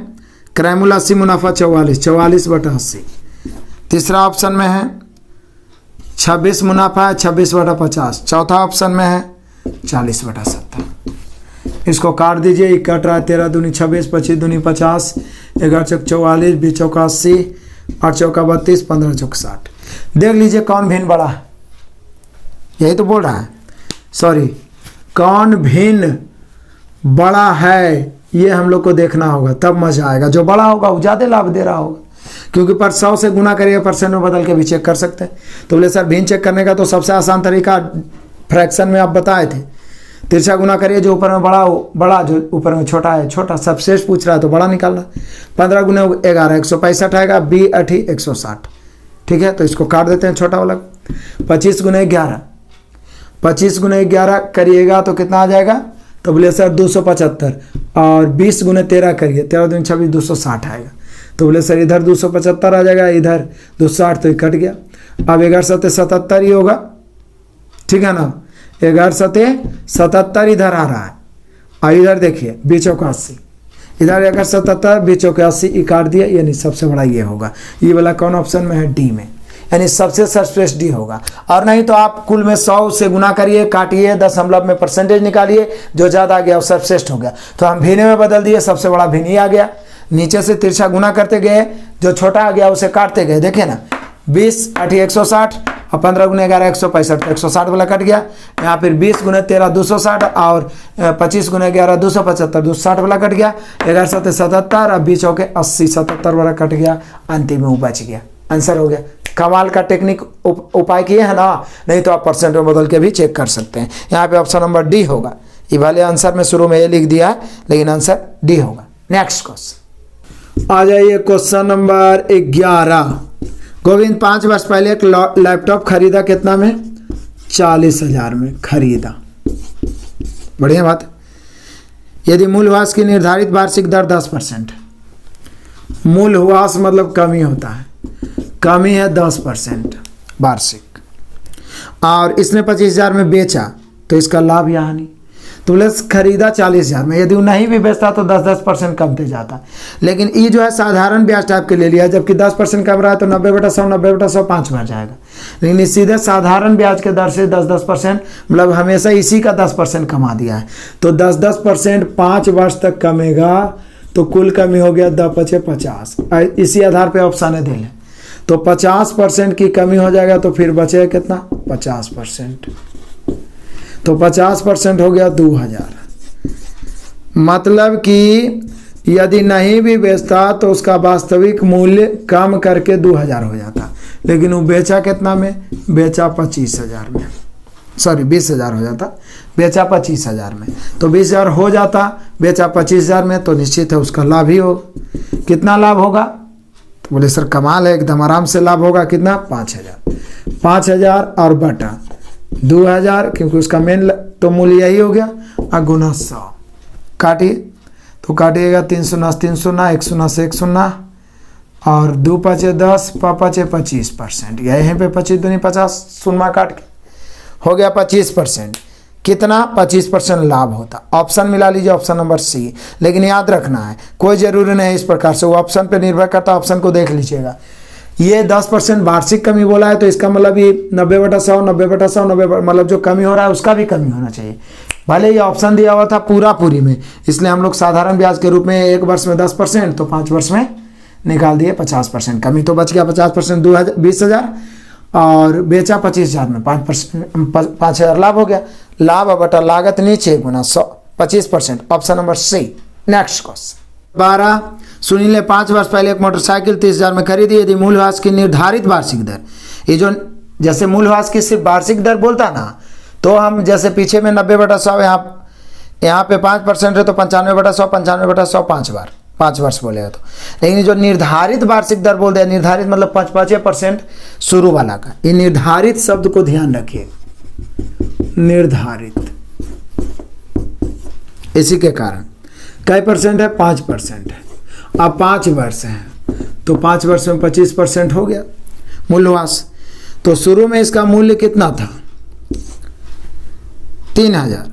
क्रयमूल्य 80, मुनाफा 44, 44/80। तीसरा ऑप्शन में है 26 मुनाफा है, 26/50। चौथा ऑप्शन में है 40/70। इसको काट दीजिए, ये कट रहा है 13 दूनी 26, 25 दूनी 50, 11 चौक 44, 20 चौका 80, 8 चौका 32, 15 चौक 60। देख लीजिए कौन भिन्न बड़ा है, यही तो बोल रहा है, सॉरी, कौन भिन्न बड़ा है ये हम लोग को देखना होगा, तब मजा आएगा। जो बड़ा होगा वो ज़्यादा लाभ दे रहा होगा, क्योंकि पर 100 से गुना करिए, परसेंट में बदल के भी चेक कर सकते हैं। तो बोले सर भिन्न चेक करने का तो सबसे आसान तरीका फ्रैक्शन में आप बताए थे, तिरछा गुना करिए, जो ऊपर में बड़ा हो बड़ा, जो ऊपर में छोटा है छोटा। सबसे पूछ रहा है तो बड़ा निकालना। 15 गुने 11 165 आएगा, 20 8 160, ठीक है। तो इसको काट देते हैं छोटा वाला। 25 गुने 11, 25 गुने 11 करिएगा तो कितना आ जाएगा? तो बोले सर 275, और 20 गुने 13 करिए, 13 दूनी 26, 260 आएगा। तो बोले सर इधर 275 आ जाएगा, इधर 260, तो ये कट गया। अब 11 7 77 ही होगा, ठीक है ना। 11 7 77 इधर आ रहा है, और इधर देखिए 20 चौका 80, इधर 11 77 20 चौका 80 काट दिया, यानी सबसे बड़ा ये होगा। ये वाला कौन ऑप्शन में है? डी में, यानी सबसे सर्वश्रेष्ठ डी होगा। और नहीं तो आप कुल में 100 से गुना करिए, काटिए, दशमलव में परसेंटेज निकालिए, जो ज़्यादा आ गया वो सर्वश्रेष्ठ हो गया। तो हम भिन्न में बदल दिए, सबसे बड़ा भिन्न ही आ गया। नीचे से तिरछा गुना करते गए, जो छोटा आ गया उसे काटते गए, देखिए ना, 20 8 160, और 15 गुने 11 165, तो 160 वाला कट गया। यहाँ फिर 20 गुने 13 260, और 25 गुने 11 275, 260 वाला कट गया। 11 7 77, और 20 चौके 80, 77 वाला कट गया। अंतिम में वो बच गया, आंसर हो गया। कमाल का टेक्निक उपाय किए है ना, नहीं तो आप परसेंट में बदल के भी चेक कर सकते हैं। यहाँ पे ऑप्शन नंबर डी होगा। ये वाले आंसर में शुरू में ये लिख दिया है, लेकिन आंसर डी होगा। नेक्स्ट क्वेश्चन आ जाइए, क्वेश्चन नंबर 11। गोविंद 5 वर्ष पहले एक लैपटॉप खरीदा, कितना में? 40,000 में खरीदा। बढ़िया बात। यदि मूल्यह्रास की निर्धारित वार्षिक दर 10%, मूल्यह्रास मतलब कमी होता है, कमी है 10% वार्षिक, और इसने 25,000 में बेचा तो इसका लाभ या हानि। तो बोले खरीदा 40,000 में, यदि वो नहीं भी बेचता तो 10% कमते जाता। लेकिन ये जो है साधारण ब्याज टाइप के ले लिया, जबकि 10% कम रहा है तो 90/100 90/100 5 बार जाएगा। लेकिन सीधे साधारण ब्याज के दर से 10% मतलब हमेशा इसी का 10% कमा दिया है। तो 10% 5 वर्ष तक कमेगा तो कुल कमी हो गया 10×5 = 50। इसी आधार पर ऑप्शन दे लें तो 50% की कमी हो जाएगा तो फिर बचेगा कितना 50%। तो 50% हो गया 2,000। मतलब कि यदि नहीं भी बेचता तो उसका वास्तविक मूल्य कम करके 2,000 हो जाता। लेकिन वो बेचा कितना में, बेचा 25,000 में, सॉरी 20,000 हो जाता, बेचा 25,000 में। तो 20,000 हो जाता, बेचा 25,000 में, तो निश्चित है उसका लाभ ही होगा। कितना लाभ होगा? तो बोले सर कमाल है, एकदम आराम से लाभ होगा। कितना? 5,000। 5,000 और बटा 2,000, क्योंकि उसका मेन तो मूल्य यही हो गया, और गुना 100। काटिए तो काटिएगा 3 0 3 0, 1 0 से 1 0, और 2 5 10, 5 25%। यहीं पे 25 दूनी 50, शून्य काट के हो गया 25%। कितना? 25% लाभ होता। ऑप्शन मिला लीजिए, ऑप्शन नंबर सी। लेकिन याद रखना है कोई ज़रूरी नहीं इस प्रकार से, वो ऑप्शन पे निर्भर करता है, ऑप्शन को देख लीजिएगा। ये 10% वार्षिक कमी बोला है तो इसका मतलब ये 90/100 90/100 90 मतलब जो कमी हो रहा है उसका भी कमी होना चाहिए। भले ये ऑप्शन दिया हुआ था पूरी में, इसलिए हम लोग साधारण ब्याज के रूप में 1 वर्ष में 10% तो 5 वर्ष में निकाल दिए 50%। कमी तो बच गया 50%, 20,000, और बेचा 25,000 में, 5,000 लाभ हो गया। लाभ बटा लागत नीचे गुना 100, 25%। Option number C. Next question 12, Sunil 5 वर्ष पहले एक मोटरसाइकिल 30,000 में खरीदी। यदि मूल्यह्रास की निर्धारित वार्षिक दर, ये जो जैसे मूल्यह्रास की सिर्फ वार्षिक दर बोलता ना, तो हम जैसे पीछे में 90/100, यहाँ पे 5% है तो 95/100 95/100 5 वर्ष बोलेगा तो। लेकिन जो निर्धारित वार्षिक दर बोल दिया, निर्धारित मतलब 5% शुरू वाला का। ये निर्धारित शब्द को ध्यान रखिए, निर्धारित। इसी के कारण कई परसेंट है? 5% है। अब 5 वर्ष है तो 5 वर्ष में 25% हो गया मूल्यह्रास। तो शुरू में इसका मूल्य कितना था? 3,000।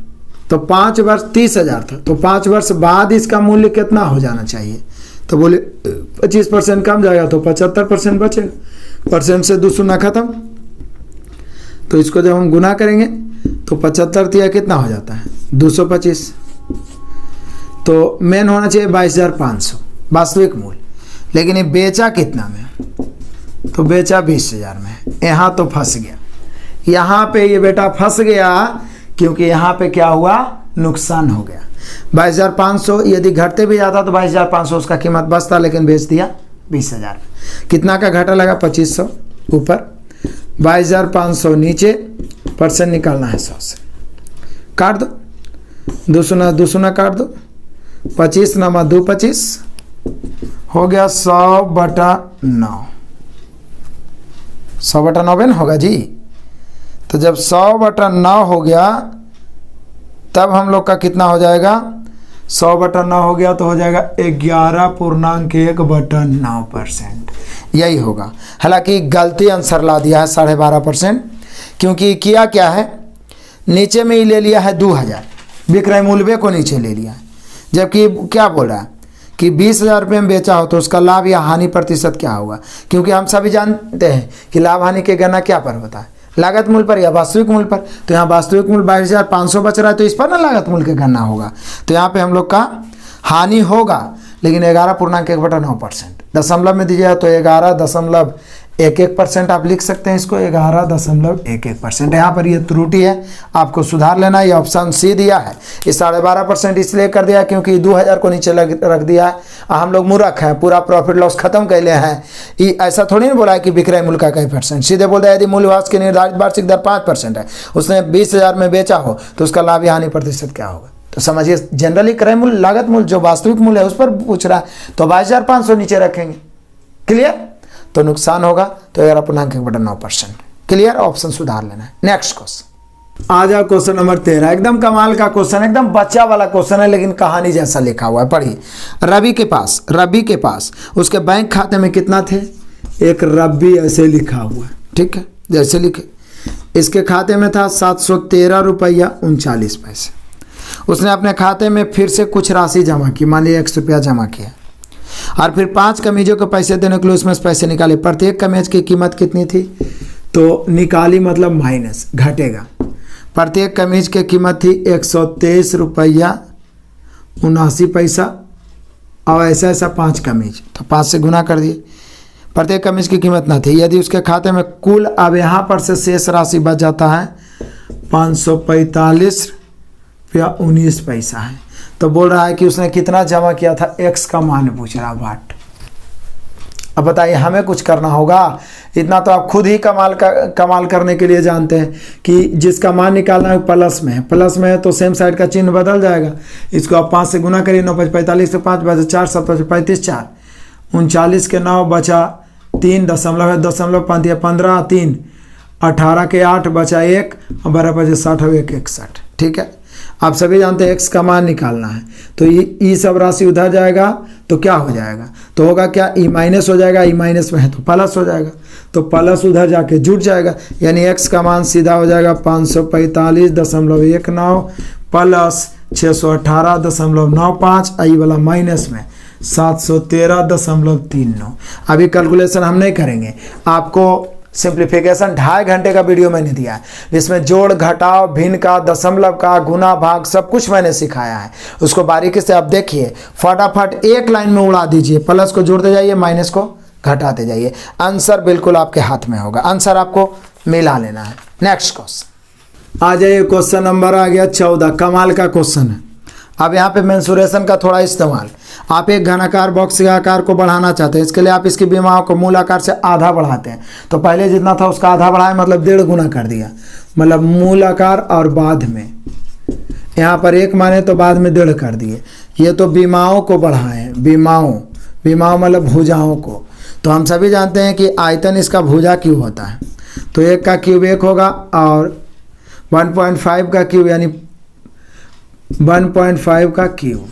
तो 5 वर्ष 30,000 था, तो 5 वर्ष बाद इसका मूल्य कितना हो जाना चाहिए? तो बोले 25% कम जाएगा तो 75% बचेगा। परसेंट से 2 शून्य खत्म। तो इसको जब हम गुना करेंगे तो 75 दिया कितना हो जाता है? 225। तो मेन होना चाहिए 22,500 वास्तविक मूल्य। लेकिन ये बेचा कितना में? तो बेचा 20,000 में। यहाँ तो फंस गया, यहाँ पे ये बेटा फंस गया, क्योंकि यहाँ पे क्या हुआ? नुकसान हो गया। 22,500 यदि घटते भी जाता तो 22,500 उसका कीमत बचता, लेकिन बेच दिया 20,000 में। कितना का घाटा लगा? 2,500 ऊपर, 22,500 नीचे, परसेंट निकालना है 100 से। काट दो, 2 शून्य काट दो, 25 नमा 2 25 हो गया 100/9। 100/9 होगा जी। तो जब 100/9 हो गया तब हम लोग का कितना हो जाएगा? 100/9 हो गया तो हो जाएगा 11.1/9%। यही होगा। हालांकि गलती आंसर ला दिया है 12.5%, क्योंकि किया क्या है, नीचे में ही ले लिया है 2,000, विक्रय मूल्य को नीचे ले लिया है। जबकि क्या बोल रहा है कि 20,000 रुपये में बेचा हो तो उसका लाभ या हानि प्रतिशत क्या होगा? क्योंकि हम सभी जानते हैं कि लाभ हानि की गणना क्या पर होता है? लागत मूल्य पर या वास्तविक मूल्य पर। तो यहाँ वास्तविक मूल्य 22,500 बच रहा है तो इस पर ना लागत मूल्य की गणना होगा। तो यहाँ पे हम लोग का हानि होगा, लेकिन 11.1/9%। दशमलव में दीजिएगा तो 11.11% आप लिख सकते हैं इसको, 11.11%। यहाँ पर ये त्रुटि है, आपको सुधार लेना। ये ऑप्शन सी दिया है। ये 12.5% इसलिए कर दिया क्योंकि 2,000 को नीचे रख दिया है। हम लोग मूर्ख हैं, पूरा प्रॉफिट लॉस खत्म कर ले हैं। ये ऐसा थोड़ी नहीं बोला है कि विक्रय मूल्य का कई परसेंट, सीधे बोल दिया यदि मूल्यह्रास की निर्धारित वार्षिक दर 5% है, उसने 20,000 में बेचा हो तो उसका लाभ या हानि प्रतिशत क्या होगा? तो समझिए, जनरली क्रय मूल्य, लागत मूल्य जो वास्तविक मूल्य है उस पर पूछ रहा है, तो 22,500 नीचे रखेंगे। क्लियर? तो नुकसान होगा तो 11.1/9%। क्लियर, ऑप्शन सुधार लेना है। नेक्स्ट क्वेश्चन आ जाओ, क्वेश्चन नंबर 13, एकदम कमाल का क्वेश्चन, एकदम बच्चा वाला क्वेश्चन है लेकिन कहानी जैसा लिखा हुआ है। पढ़िए, रवि के पास उसके बैंक खाते में कितना थे, एक रवि ऐसे लिखा हुआ है, ठीक है, जैसे लिखे, इसके खाते में था 713 रुपया 39 पैसे। उसने अपने खाते में फिर से कुछ राशि जमा की, मान लीजिए 100 रुपया जमा किया, और फिर 5 कमीजों को पैसे देने के लिए उसमें से पैसे निकाले। प्रत्येक कमीज की कीमत कितनी थी, तो निकाली मतलब माइनस, घटेगा। प्रत्येक कमीज की कीमत थी 123 रुपया 79 पैसा, और ऐसा ऐसा 5 कमीज, तो 5 से गुना कर दिए। प्रत्येक कमीज की कीमत ना थी। यदि उसके खाते में कुल, अब यहाँ पर से शेष राशि बच जाता है 545 रुपया 19 पैसा है। तो बोल रहा है कि उसने कितना जमा किया था, एक्स का मान पूछ रहा, वाट। अब बताइए, हमें कुछ करना होगा, इतना तो आप खुद ही कमाल करने के लिए जानते हैं कि जिसका मान निकालना है प्लस में है, प्लस में है तो सेम साइड का चिन्ह बदल जाएगा। इसको आप 5 से गुना करिए, 9 5 45 से 5 बचा 4 7 35 4 39 के 9 बचा 3 दशमलव है, दशमलव 5 15 3 18 के 8 बचा 1 और 12 बचे 60 और 1 61, ठीक है। आप सभी जानते हैं एक्स का मान निकालना है, तो ये सब राशि उधर जाएगा तो क्या हो जाएगा, तो होगा क्या, ई माइनस हो जाएगा, ई माइनस में है तो प्लस हो जाएगा, तो प्लस उधर जाके जुड़ जाएगा, यानी एक्स का मान सीधा हो जाएगा 545.19 प्लस 618.95, आई वाला माइनस में 713.39। अभी कैलकुलेशन हम नहीं करेंगे, आपको सिंप्लीफिकेशन 2.5 घंटे का वीडियो मैंने दिया है, जिसमें जोड़ घटाव भिन्न का, दशमलव का, गुना भाग सब कुछ मैंने सिखाया है। उसको बारीकी से आप देखिए, फटाफट एक लाइन में उड़ा दीजिए, प्लस को जोड़ते जाइए, माइनस को घटाते जाइए, आंसर बिल्कुल आपके हाथ में होगा, आंसर आपको मिला लेना है। नेक्स्ट क्वेश्चन आ जाइए, क्वेश्चन नंबर आ गया 14, कमाल का क्वेश्चन है। अब यहाँ पे मेंसुरेशन का थोड़ा इस्तेमाल, आप एक घनाकार बॉक्स के आकार को बढ़ाना चाहते हैं, इसके लिए आप इसकी विमाओं को मूल आकार से आधा बढ़ाते हैं, तो पहले जितना था उसका आधा बढ़ाए, मतलब 1.5 गुना कर दिया, मतलब मूल आकार और बाद में यहाँ पर 1 माने तो बाद में 1.5 कर दिए। ये तो विमाओं को बढ़ाएं, विमाओं मतलब भुजाओं को, तो हम सभी जानते हैं कि आयतन इसका भुजा क्यूब होता है, तो 1 का क्यूब 1 होगा और 1.5 का क्यूब यानी 1.5 का क्यूब,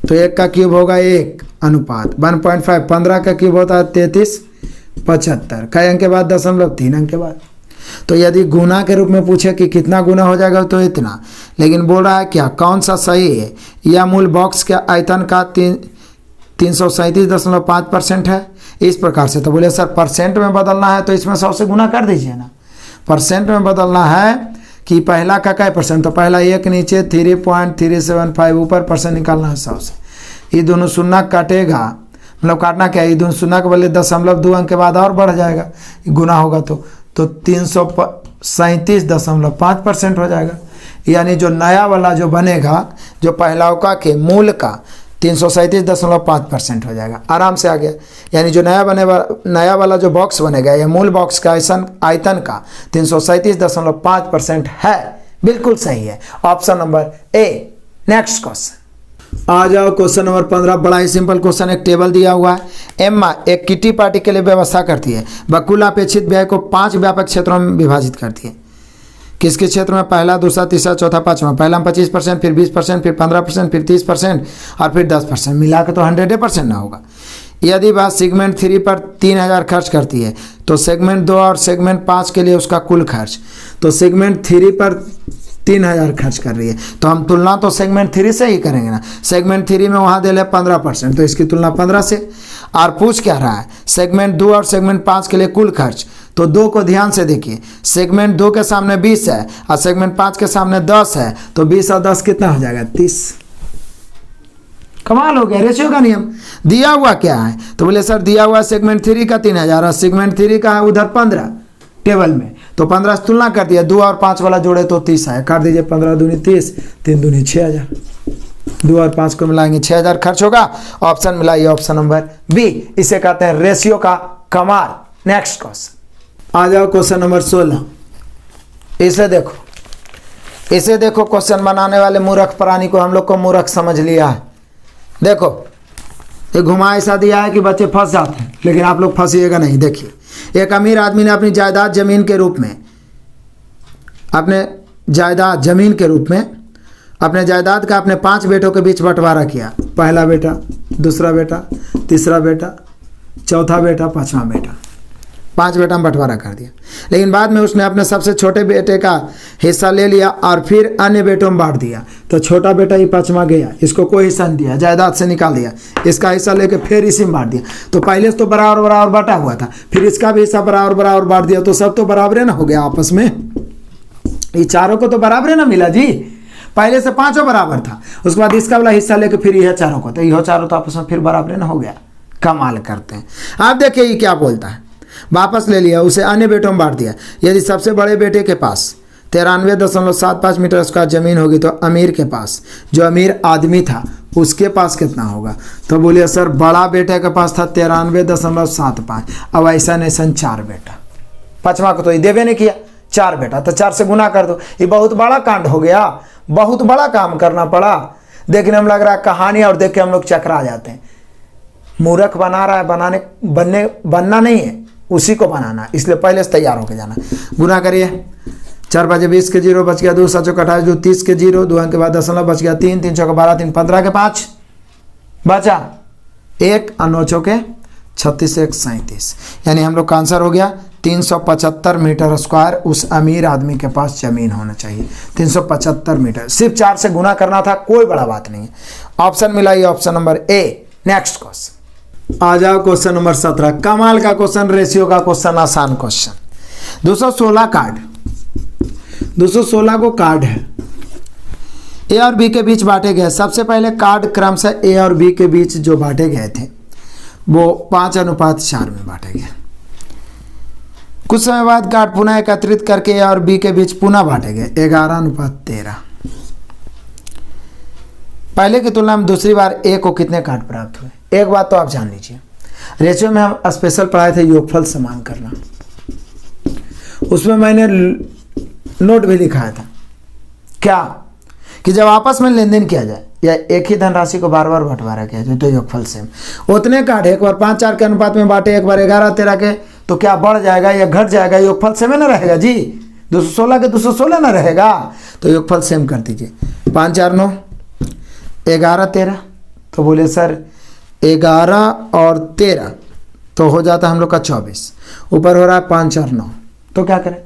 तो 1 का क्यूब होगा 1 अनुपात 1.5, 15 का क्यूब होता है 33 75, कई अंक के बाद 0.3 अंक के बाद। तो यदि गुना के रूप में पूछे कि कितना गुना हो जाएगा तो इतना, लेकिन बोल रहा है क्या, कौन सा सही है, या मूल बॉक्स के आयतन का 337.5% है, इस प्रकार से। तो बोले सर परसेंट में बदलना है तो इसमें 100 से गुना कर दीजिए ना, परसेंट में बदलना है कि पहला का क्या परसेंट, तो पहला 1 नीचे 3.375 ऊपर, परसेंट निकालना है 100 से। ये दोनों शून्य काटेगा, मतलब काटना क्या है, ये दोनों शून्य के बदले 0.2 अंक के बाद और बढ़ जाएगा, गुना होगा तो 337.5% हो जाएगा। यानी जो नया वाला जो बनेगा, जो पहला का के मूल का 337.5% हो जाएगा, आराम से आ गया। यानी जो नया वाला जो बॉक्स बनेगा या मूल बॉक्स का आयतन का 337.5% है, बिल्कुल सही है, option number A. Next question आ जाओ, क्वेश्चन नंबर 15, बड़ा ही सिंपल क्वेश्चन। एक टेबल दिया हुआ है, एम्मा एक किटी पार्टी के लिए व्यवस्था करती है, वह कुल अपेक्षित व्यय को 5 व्यापक क्षेत्रों में विभाजित करती है। किसके क्षेत्र में, पहला, दूसरा, तीसरा, चौथा, पाँचवा। पहला में 25%, फिर 20%, फिर 15%, फिर 30% और फिर 10%, मिला के तो 100% ना होगा। यदि वह सेगमेंट 3 पर 3000 खर्च करती है, तो सेगमेंट 2 और सेगमेंट 5 के लिए उसका कुल खर्च, तो सेगमेंट 3 पर 3000 खर्च कर रही है, तो हम तुलना तो सेगमेंट 3 से ही करेंगे ना। सेगमेंट 3 में वहाँ दे ले 15%, तो इसकी तुलना 15 से। और पूछ क्या रहा है, सेगमेंट 2 और सेगमेंट 5 के लिए कुल खर्च, तो 2 को ध्यान से देखिए, सेगमेंट 2 के सामने 20 है और सेगमेंट 5 के सामने 10 है, तो 20 और 10 कितना हो जाएगा, 30। कमाल हो गया, रेशियो का नियम। दिया हुआ क्या है, तो बोले सर दिया हुआ सेगमेंट 3 का 3000 और सेगमेंट 3 का है उधर 15 टेबल में, तो 15 से तुलना कर दिया, 2 और 5 वाला जोड़े तो 30 है, काट दीजिए, 15 दूनी 30, 3 दूनी 6000, 2 और 5 को मिलाएंगे 6000 खर्च होगा। ऑप्शन मिला, ये ऑप्शन नंबर बी, इसे कहते हैं रेशियो का कमाल। नेक्स्ट क्वेश्चन आ जाओ, क्वेश्चन नंबर 16, इसे देखो क्वेश्चन बनाने वाले मूर्ख प्राणी को हम लोग को मूर्ख समझ लिया है। देखो ये घुमा ऐसा दिया है कि बच्चे फंस जाते हैं, लेकिन आप लोग फंसिएगा नहीं। देखिए एक अमीर आदमी ने अपनी जायदाद जमीन के रूप में अपने जायदाद का अपने 5 बेटों के बीच बंटवारा किया। पहला बेटा, दूसरा बेटा, तीसरा बेटा, चौथा बेटा, 5वां बेटा, 5 बेटा में बंटवारा कर दिया। लेकिन बाद में उसने अपने सबसे छोटे बेटे का हिस्सा ले लिया और फिर अन्य बेटों में बांट दिया। तो छोटा बेटा ही 5वां गया, इसको कोई हिस्सा नहीं दिया, जायदाद से निकाल दिया, इसका हिस्सा लेके फिर इसी में बांट दिया। तो पहले से तो बराबर बराबर बांटा हुआ था, फिर इसका भी हिस्सा बराबर बराबर बांट दिया, तो सब तो बराबर ना हो गया आपस में। ये चारों को तो बराबर ना मिला जी, पहले से 5 बराबर था, उसके बाद इसका वाला हिस्सा लेके फिर यह चारों को, तो यह चारों तो आपस में फिर बराबर ना हो गया। कमाल करते हैं। आप देखिए ये क्या बोलता है, वापस ले लिया, उसे अन्य बेटों में बांट दिया। यदि सबसे बड़े बेटे के पास 93.75 मीटर स्क्वायर जमीन होगी तो अमीर के पास, जो अमीर आदमी था उसके पास कितना होगा? तो बोलिए सर बड़ा बेटे के पास था 93.75। अब ऐसा नहीं सन 4 बेटा, 5वां को तो ये देवे नहीं किया, 4 बेटा, तो 4 से गुना कर दो। ये बहुत बड़ा कांड हो गया, बहुत बड़ा काम करना पड़ा। देखने में लग रहा है कहानी, और देख के हम लोग चकरा जाते हैं। मूर्ख बना रहा है, बनना नहीं है, उसी को बनाना, इसलिए पहले से तैयार होकर जाना। गुना करिए, 4 बजे 20 के 0 बच गया, 2 7 28 2 30 के 0, 2 अंक के बाद दशमलव बच गया 3, 3 चौके 12, 3 15 के 5 बचा 1 और 9 चौके 36 1 37। यानी हम लोग का आंसर हो गया 375 मीटर स्क्वायर उस अमीर आदमी के पास जमीन होना चाहिए। 375 मीटर, सिर्फ 4 से गुना करना था, कोई बड़ा बात नहीं है। ऑप्शन मिला ये option number A. Next question आ जाओ, क्वेश्चन नंबर 17। कमाल का क्वेश्चन, रेशियो का क्वेश्चन, आसान क्वेश्चन। 216 कार्ड, 216 को कार्ड है, ए और बी के बीच बांटे गए। सबसे पहले कार्ड क्रमशः ए और बी के बीच जो बांटे गए थे वो 5:4 में बांटे गए। कुछ समय बाद कार्ड पुनः एकत्रित करके ए और बी के बीच पुनः बांटे गए 11:13। पहले की तुलना में दूसरी बार ए को कितने कार्ड प्राप्त हुए? एक बात तो आप जान लीजिए, रेशियो में हम स्पेशल पढ़ाए थे योगफल समान करना, उसमें मैंने नोट भी लिखाया था क्या कि जब आपस में लेन देन किया जाए या एक ही धनराशि को बार बार बंटवारा किया जाए तो योगफल सेम। उतने कार्ड एक बार 5-4 के अनुपात में बांटे, एक बार 11-13 के, तो क्या बढ़ जाएगा या घट जाएगा? योगफल सेम ना रहेगा जी, 216 के 216 ना रहेगा, तो योगफल सेम कर दीजिए। 5 4 9 11 13, तो बोले सर 11 और 13 तो हो जाता है हम लोग का 24, ऊपर हो रहा है 5 4 9, तो क्या करें?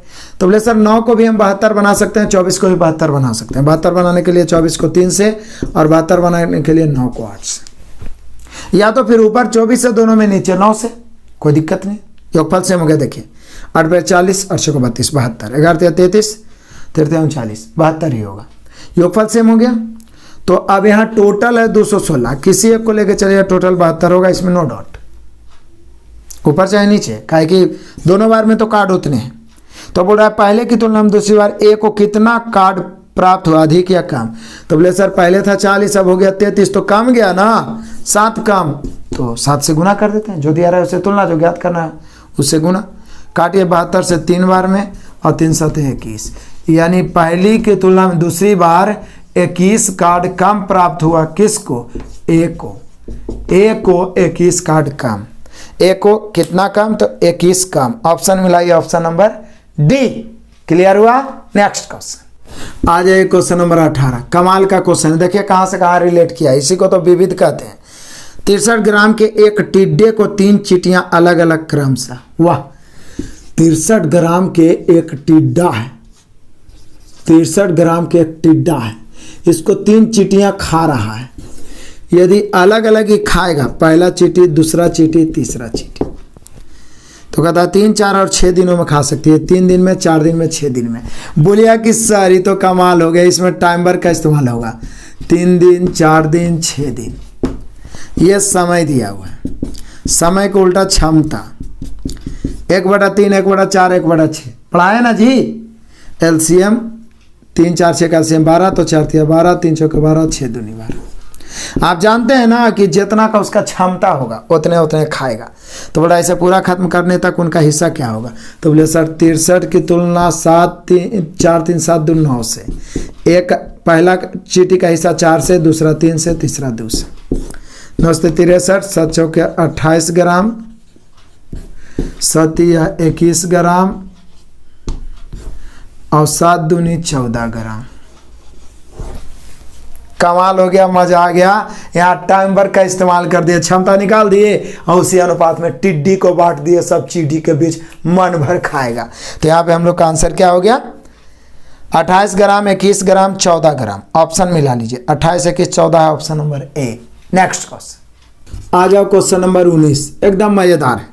तो बोले सर 9 को भी हम 72 बना सकते हैं, 24 को भी 72 बना सकते हैं। 72 बनाने के लिए 24 को 3 से और 72 बनाने के लिए 9 को 8 से, या तो फिर ऊपर 24 से, दोनों में नीचे 9 से, कोई दिक्कत नहीं। योगफल सेम हो गया, देखिए 8 पर 40, 8 को 32, 72, 11 33, 33 39, 72 ही होगा। योगफल सेम हो गया। तो अब यहाँ टोटल है 216, किसी एक को लेकर चलिए, टोटल 72 होगा, इसमें नो डॉट, ऊपर चाहे नीचे, काहे कि दोनों बार में तो कार्ड उतने हैं। तो बोल रहा है पहले की तुलना में दूसरी बार ए को कितना कार्ड प्राप्त हुआ, अधिक या कम? तो बोले सर पहले था 40, अब हो गया 33, तो कम गया ना, 7 कम, तो 7 से गुना कर देते हैं। जो दिया रहा है उससे तुलना, जो ज्ञात करना है उससे गुना। काटिए 72 से 3 बार में और 3 7 21, यानी पहली की तुलना में दूसरी बार 21 कार्ड कम प्राप्त हुआ। किसको? ए को। ए को 21 कार्ड कम। ए को कितना कम? तो 21 कम। ऑप्शन मिला ये ऑप्शन नंबर डी। क्लियर हुआ? नेक्स्ट क्वेश्चन आ जाए, क्वेश्चन नंबर 18। कमाल का क्वेश्चन, देखिए कहां से कहां रिलेट किया, इसी को तो विविध कहते हैं। 63 ग्राम के एक टिड्डे को 3 चींटियां अलग अलग क्रम से, वाह, 63 ग्राम के एक टिड्डा है, 63 ग्राम के एक टिड्डा है, इसको 3 चींटियां खा रहा है। यदि अलग अलग ही खाएगा, पहला चींटी, दूसरा चींटी, तीसरा चींटी, तो कहता है 3 4 और 6 दिनों में खा सकती है, 3 दिन में, 4 दिन में, 6 दिन में। बोलिया कि सारी तो कमाल हो गया, इसमें टाइमर का इस्तेमाल होगा। 3 दिन, 4 दिन, 6 दिन, ये समय दिया हुआ है। समय को उल्टा क्षमता, 1/3, 1/4, 1/6 पढ़ाया ना जी। एलसीएम 3 4 6 का एलसीएम 12, तो 4 3 12, 3 4 12, 6 दूनी 12। आप जानते हैं ना कि जितना का उसका क्षमता होगा उतने उतने खाएगा। तो बोला ऐसे पूरा खत्म करने तक उनका हिस्सा क्या होगा? तो बोले सर 63 की तुलना 4 3 7 2 9 से, एक पहला चींटी का हिस्सा 4 से, दूसरा 3 से, तीसरा 2 से। 9 से 63, 7 चौके 28 ग्राम, सत्य 21 ग्राम और 7 दूनी 14 ग्राम। कमाल हो गया, मजा आ गया। यहाँ टाइमर का इस्तेमाल कर दिए, क्षमता निकाल दिए और उसी अनुपात में टिड्डी को बांट दिए, सब चींटी के बीच मन भर खाएगा। तो यहाँ पे हम लोग का आंसर क्या हो गया? 28 ग्राम, 21 ग्राम, 14 ग्राम। ऑप्शन मिला लीजिए, 28, 21, 14 है option number A. Next question आ जाओ, क्वेश्चन नंबर 19 एकदम मजेदार है।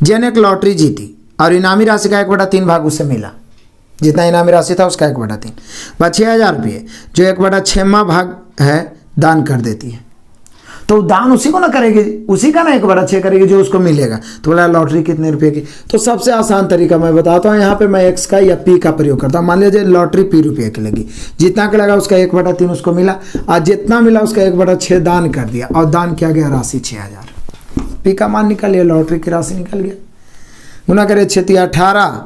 जिन्हें एक लॉटरी जीती और इनामी राशि का 1/3 भाग उसे मिला, जितना इनामी राशि था उसका 1/3 व 6,000 रुपये जो 1/6वां भाग है दान कर देती है। तो दान उसी को ना करेगी, उसी का ना 1/6 करेगी जो उसको मिलेगा। तो बोला लॉटरी कितने रुपए की? तो सबसे आसान तरीका मैं बताता हूँ। यहाँ पे मैं एक्स का या पी का प्रयोग करता हूँ। मान लीजिए लॉटरी पी रुपये की लगी, जितना का लगा उसका 1/3 उसको मिला, और जितना मिला उसका 1/6 दान कर दिया, और दान किया गया राशि 6,000। पी का मान निकल गया, लॉटरी की राशि निकल गया। गुना करें 6 18,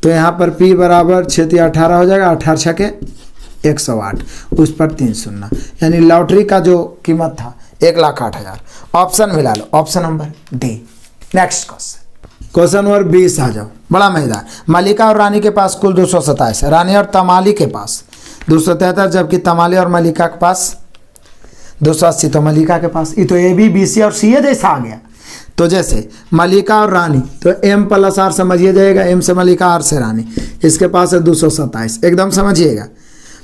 तो यहाँ पर P बराबर 6 18 हो जाएगा, 18 छके 108, उस पर 3 शून्य, यानी लॉटरी का जो कीमत था 1,08,000। ऑप्शन मिला लो, option number D. Next question number 20 आ जाओ, बड़ा मजेदार। मलिका और रानी के पास कुल 227 है, रानी और तमाली के पास 273, जबकि तमाली और मलिका के पास 280। तो मलिका के पास, ये तो ए बी बी सी और सी जैसा आ गया। तो जैसे मलिका और रानी, तो M + R समझिए जाएगा, M से मलिका, R से रानी। इसके पास है 227, एकदम समझिएगा।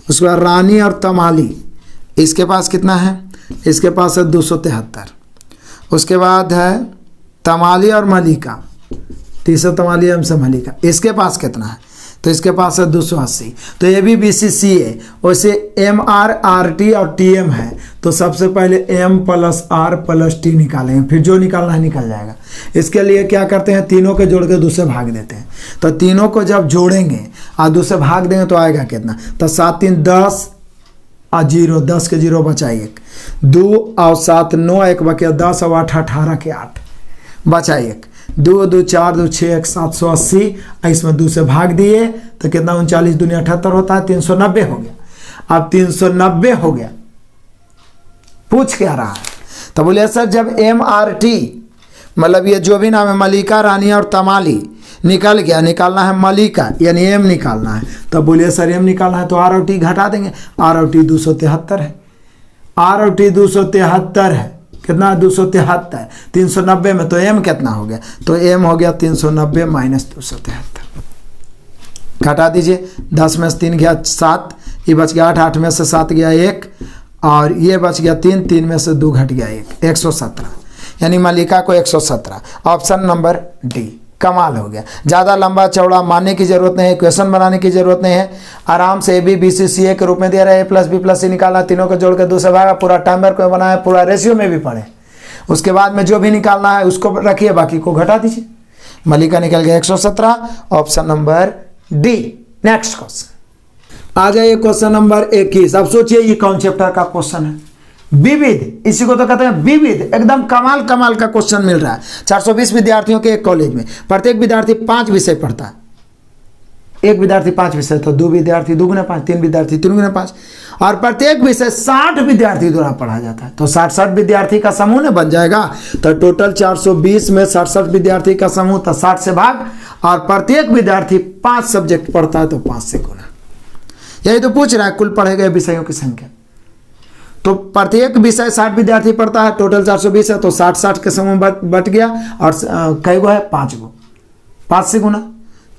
उसके बाद रानी और तमाली, इसके पास कितना है? इसके पास है 273। उसके बाद है तमाली और मलिका, तीसरा तमाली M से मलिका, इसके पास कितना है? तो इसके पास है 280। तो ए बी बी सी सी है, वैसे M R R T और T M है। तो सबसे पहले M + R + T निकालेंगे, फिर जो निकालना है निकल जाएगा। इसके लिए क्या करते हैं, तीनों के जोड़ के दूसरे भाग देते हैं। तो तीनों को जब जोड़ेंगे और दूसरे भाग देंगे तो आएगा कितना? तो 7 3 10 और 0, 10 के 0 बचा 1, 2 और 7 9, 1 बचा 10 और 8 18 के 8 बचा 1, 2 2 4 2 6 1 780। इसमें 2 से भाग दिए तो कितना? 39 दूनी 78 होता है, 390 हो गया। अब 390 हो गया, पूछ क्या रहा है? तो बोले सर जब MRT मतलब ये जो भी नाम है, मलिका, रानी और तमाली निकल गया, निकालना है मलिका यानी M निकालना है। तो बोलिए सर M निकालना है तो R और T घटा देंगे। R और T 273 है, R और T 273 है, कितना? 273, 390 में तो M कितना हो गया? तो M हो गया 390 - 273। घटा दीजिए, 10 में से 3 गया 7, ये बच गया 8, 8 में से 7 गया 1, और ये बच गया 3, 3 में से 2 घट गया 1, 117, यानी मलिका को 117। Option number D. कमाल हो गया, ज़्यादा लंबा चौड़ा मानने की जरूरत नहीं है, क्वेश्चन बनाने की जरूरत नहीं है। आराम से A B B C C A के रूप में दे रहे हैं, A + B + C निकालना, तीनों को जोड़ के दूसरा भागा, पूरा टाइमर को बनाया, पूरा रेशियो में भी पढ़े। उसके बाद में जो भी निकालना है उसको रखिए, बाकी को घटा दीजिए। मलिका निकल गया 117, option number D. Next question आ जाइए, क्वेश्चन नंबर 21। अब सोचिए ये कौन चैप्टर का क्वेश्चन है? विविध, इसी को तो कहते हैं विविध। एकदम कमाल कमाल का क्वेश्चन मिल रहा है। 420 विद्यार्थियों के एक कॉलेज में प्रत्येक विद्यार्थी 5 विषय पढ़ता है। एक विद्यार्थी 5 विषय, तो 2 विद्यार्थी 2 × 5, 3 विद्यार्थी 3 × 5, और प्रत्येक विषय 60 विद्यार्थी द्वारा पढ़ा जाता है। तो 60 विद्यार्थी का समूह ने बन जाएगा। तो टोटल 420 में 60 विद्यार्थी का समूह, तो 60 से भाग, और प्रत्येक विद्यार्थी 5 सब्जेक्ट पढ़ता है, तो 5 से गुना। यही तो पूछ रहा है, कुल पढ़े गए विषयों की संख्या। तो प्रत्येक विषय 60 विद्यार्थी पढ़ता है, टोटल 420 है, तो 60 के समूह बट गया, और कई गो है? 5 गो, 5 से गुना।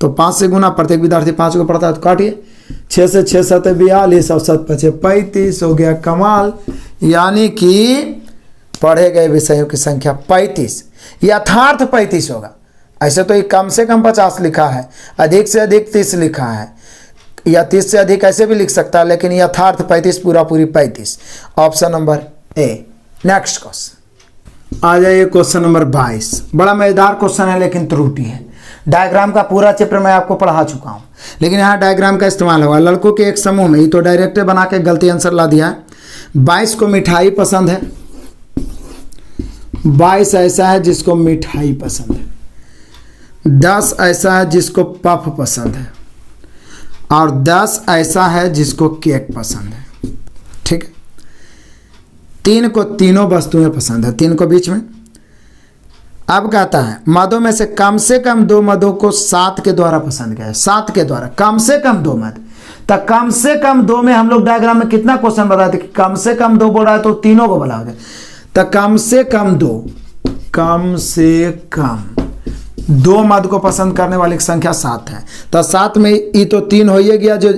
तो 5 से गुना, प्रत्येक विद्यार्थी 5 को पढ़ता है, तो काटिए। 6 से 6 7 42 और 7 5 35 हो गया। कमाल, यानी कि पढ़े गए विषयों की संख्या 35, यथार्थ 35 होगा। ऐसे तो ये कम से कम 50 लिखा है, अधिक से अधिक 30 लिखा है, या 30 से अधिक ऐसे भी लिख सकता है, लेकिन यथार्थ 35, पूरा पूरी 35। Option number A. Next question आ जाइए, क्वेश्चन नंबर 22। बड़ा मजेदार क्वेश्चन है, लेकिन त्रुटि है। डायग्राम का पूरा चैप्टर मैं आपको पढ़ा चुका हूँ, लेकिन यहाँ डायग्राम का इस्तेमाल होगा। लड़कों के एक समूह में, ये तो डायरेक्ट बना के गलती आंसर ला दिया है। 22 को मिठाई पसंद है, 22 ऐसा है जिसको मिठाई पसंद है, 10 ऐसा है जिसको पफ पसंद है, और 10 ऐसा है जिसको केक पसंद है। ठीक है, 3 को तीनों वस्तुएं पसंद है, 3 को बीच में, अब कहता है मदों में से कम दो मदों को 7 के द्वारा पसंद किया है। 7 के द्वारा कम से कम 2 मद, तो कम से कम 2 में हम लोग डायग्राम में कितना क्वेश्चन बताए थे कि कम से कम 2 बोल रहा है तो तीनों को बोला हो जाए। तो कम से कम 2 मद को पसंद करने वाली की संख्या 7 है। तो 7 में ई तो 3 हो ही गया, जो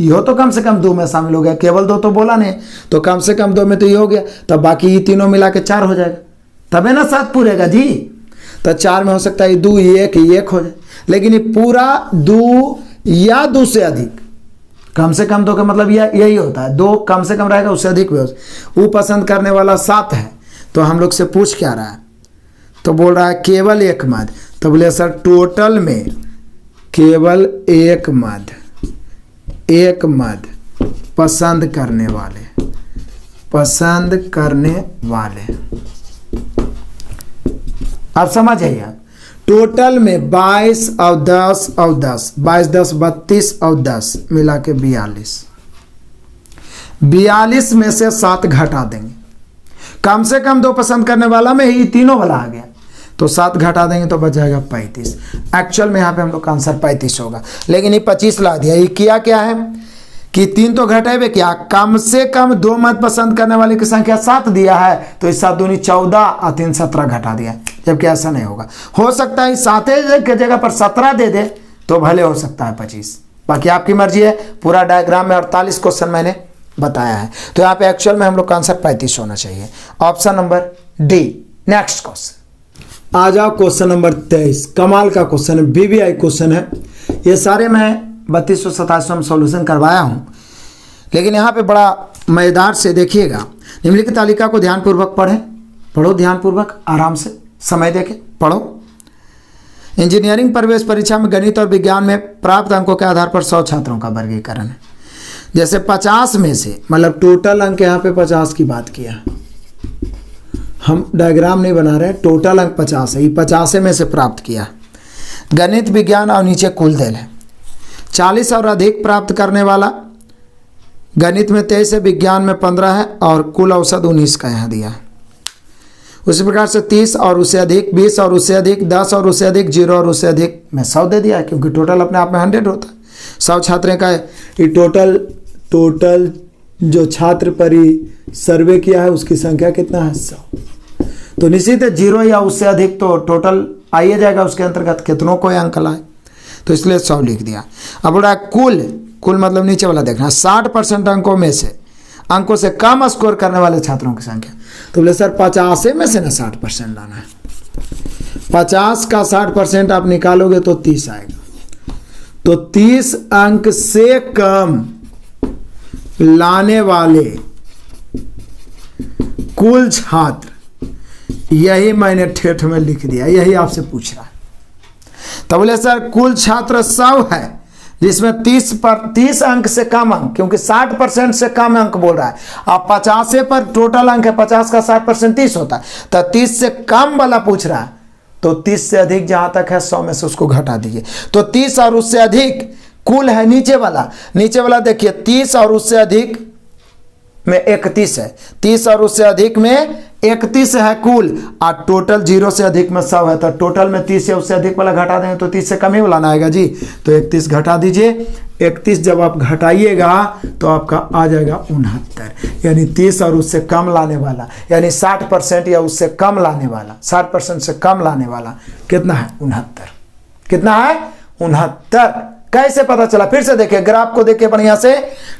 यो तो कम से कम 2 में शामिल हो गया, केवल 2 तो बोला नहीं, तो कम से कम 2 में तो ये हो गया। तो बाकी ये तीनों मिला के 4 हो जाएगा, तबे ना 7 पूरेगा जी। तो 4 में हो सकता है 2 1 हो जाए, लेकिन ये पूरा 2 या 2 से अधिक, कम से कम 2 का मतलब यही होता है, 2 कम से कम रहेगा, उससे अधिक भी हो। वो पसंद करने वाला 7 है। तो हम लोग से पूछ क्या रहा है, तो बोल रहा है केवल 1 मद। तो बोले सर टोटल में केवल 1 मद पसंद करने वाले। आप समझ आइए, टोटल में 22 और 10 और 10, 22 10 32 और 10 मिला के 42 में से 7 घटा देंगे। कम से कम 2 पसंद करने वाला में ही तीनों वाला आ गया, तो 7 घटा देंगे तो बच जाएगा 35। एक्चुअल में यहाँ पे हम लोग का आंसर 35 होगा, लेकिन ये 25 ला दिया। ये किया क्या है कि 3 तो घटेबे क्या, कम से कम 2 मत पसंद करने वाले की संख्या 7 दिया है, तो इस 7 दूनी 14 और 3 17 घटा दिया, जबकि ऐसा नहीं होगा। हो सकता है 7 के जगह पर 17 दे दे तो भले हो सकता है 25, बाकी आपकी मर्जी है। पूरा डायग्राम में 48 क्वेश्चन मैंने बताया है, तो यहाँ पे एक्चुअल में हम लोग का आंसर 35 होना चाहिए। Option number D. Next question आ जाओ, क्वेश्चन नंबर 23। कमाल का क्वेश्चन है, बीबीआई क्वेश्चन है। ये सारे मैं 3227 में सॉल्यूशन करवाया हूँ, लेकिन यहाँ पे बड़ा मजेदार से देखिएगा। निम्नलिखित तालिका को ध्यानपूर्वक पढ़ो ध्यानपूर्वक, आराम से समय देके पढ़ो। इंजीनियरिंग प्रवेश परीक्षा में गणित और विज्ञान में प्राप्त अंकों के आधार पर 100 छात्रों का वर्गीकरण है। जैसे 50 में से, मतलब टोटल अंक यहाँ पे 50 की बात किया, हम डायग्राम नहीं बना रहे, टोटल अंक 50 है, ये 50 में से प्राप्त किया। गणित विज्ञान और नीचे कुल दल है। 40 और अधिक प्राप्त करने वाला गणित में 23 है, विज्ञान में 15 है, और कुल औसत 19 का यहाँ दिया है। उसी प्रकार से 30 और उससे अधिक, 20 और उससे अधिक, 10 और उससे अधिक, 0 और उससे अधिक में 100 दे दिया है, क्योंकि टोटल अपने आप में 100 होता है। 100 छात्रों का ये टोटल जो छात्र पर सर्वे किया है उसकी संख्या कितना है, 100। तो निश्चित है 0 या उससे अधिक तो टोटल आइए जाएगा उसके अंतर्गत, कितनों को अंक लाए, तो इसलिए 100 लिख दिया। अब बोला कुल मतलब नीचे वाला देखना, 60% अंकों से कम स्कोर करने वाले छात्रों की संख्या। तो बोले सर 50 में से ना 60% लाना है, 50 का 60% आप निकालोगे तो 30 आएगा। तो 30 अंक से कम लाने वाले कुल छात्र, यही मैंने ठेठ में लिख दिया, यही आपसे पूछ रहा है। तो बोले सर कुल छात्र 100 है, जिसमें 30 अंक से कम अंक, क्योंकि 60% से कम अंक बोल रहा है। अब 50 पर टोटल अंक है, 50 का 60% 30 होता है, तो 30 से कम वाला पूछ रहा है, तो 30 से अधिक जहां तक है 100 में से उसको घटा दीजिए। तो 30 और उससे अधिक कुल है, नीचे वाला देखिए, 30 और उससे अधिक में 31 है, 30 और उससे अधिक में 31 है कुल, और टोटल 0 से अधिक में 100 है। तो टोटल में 30 से उससे अधिक वाला घटा देंगे तो 30 से कम ही वाला आएगा जी, तो 31 घटा दीजिए। 31 जब आप घटाइएगा तो आपका आ जाएगा 69, यानी 30 और उससे कम लाने वाला, यानी 60% या उससे कम लाने वाला, 60% से कम लाने वाला कितना है, 69। कितना है, 69। कैसे पता चला, फिर से देखिए ग्राफ को देखिए बढ़िया से।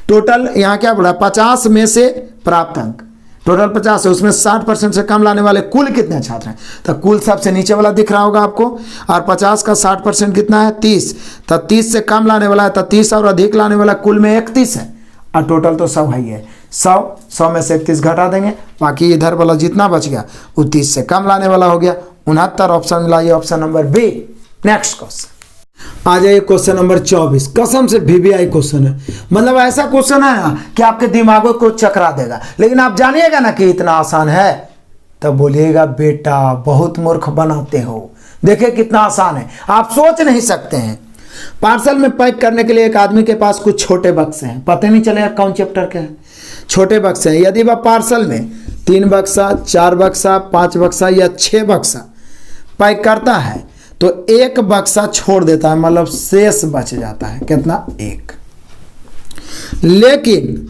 टोटल यहाँ क्या बोला, 50 में से प्राप्त अंक, टोटल 50 है, उसमें 60% से कम लाने वाले कुल कितने छात्र हैं, तो कुल सबसे नीचे वाला दिख रहा होगा आपको, और 50 का 60% कितना है, 30। तो 30 से कम लाने वाला है, तो 30 और अधिक लाने वाला कुल में 31 है, और टोटल तो 100 है। 100 में से 31 घटा देंगे, बाकी इधर वाला जितना बच गया वो 30 से कम लाने वाला हो गया, 69 ऑप्शन मिला, ये option number B. Next question आ जाइए, क्वेश्चन नंबर 24। कसम से वीवीआई क्वेश्चन है, मतलब ऐसा क्वेश्चन है ना कि आपके दिमागों को चकरा देगा, लेकिन आप जानिएगा ना कि इतना आसान है, तब बोलिएगा बेटा बहुत मूर्ख बनाते हो। देखिए कितना आसान है, आप सोच नहीं सकते हैं। पार्सल में पैक करने के लिए एक आदमी के पास कुछ छोटे बक्से हैं, पता नहीं चलेगा कौन चैप्टर के हैं, छोटे बक्से हैं। यदि वह पार्सल में 3 बक्सा, 4 बक्सा, 5 बक्सा या 6 बक्सा पैक करता है तो एक बक्सा छोड़ देता है, मतलब शेष बच जाता है कितना, एक। लेकिन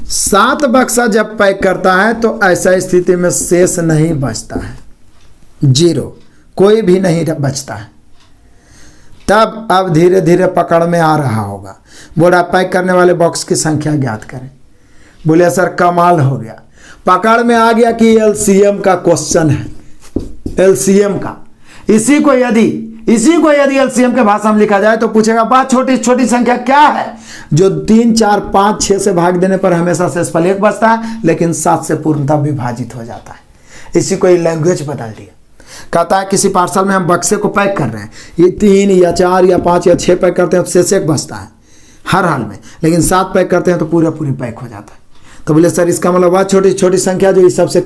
7 बक्सा जब पैक करता है तो ऐसा स्थिति में शेष नहीं बचता है, 0, कोई भी नहीं बचता है। तब अब धीरे धीरे पकड़ में आ रहा होगा। बोला पैक करने वाले बॉक्स की संख्या ज्ञात करें। बोले सर कमाल हो गया, पकड़ में आ गया कि एलसीएम का क्वेश्चन है, एलसीएम का। इसी को यदि एलसीएम के भाषा में लिखा जाए तो पूछेगा बहुत छोटी छोटी संख्या क्या है जो 3, 4, 5, 6 से भाग देने पर हमेशा शेषफल 1 बचता है लेकिन 7 से पूर्णतः विभाजित हो जाता है। इसी को लैंग्वेज बदल दिया। कहता है किसी पार्सल में हम बक्से को पैक कर रहे हैं, ये 3 या 4 या 5 या 6 पैक करते हैं तो शेष 1 बचता है हर हाल में, लेकिन 7 पैक करते हैं तो पूरी पैक हो जाता है। तो बोले सर इसका मतलब वह छोटी छोटी संख्या जो इस सबसे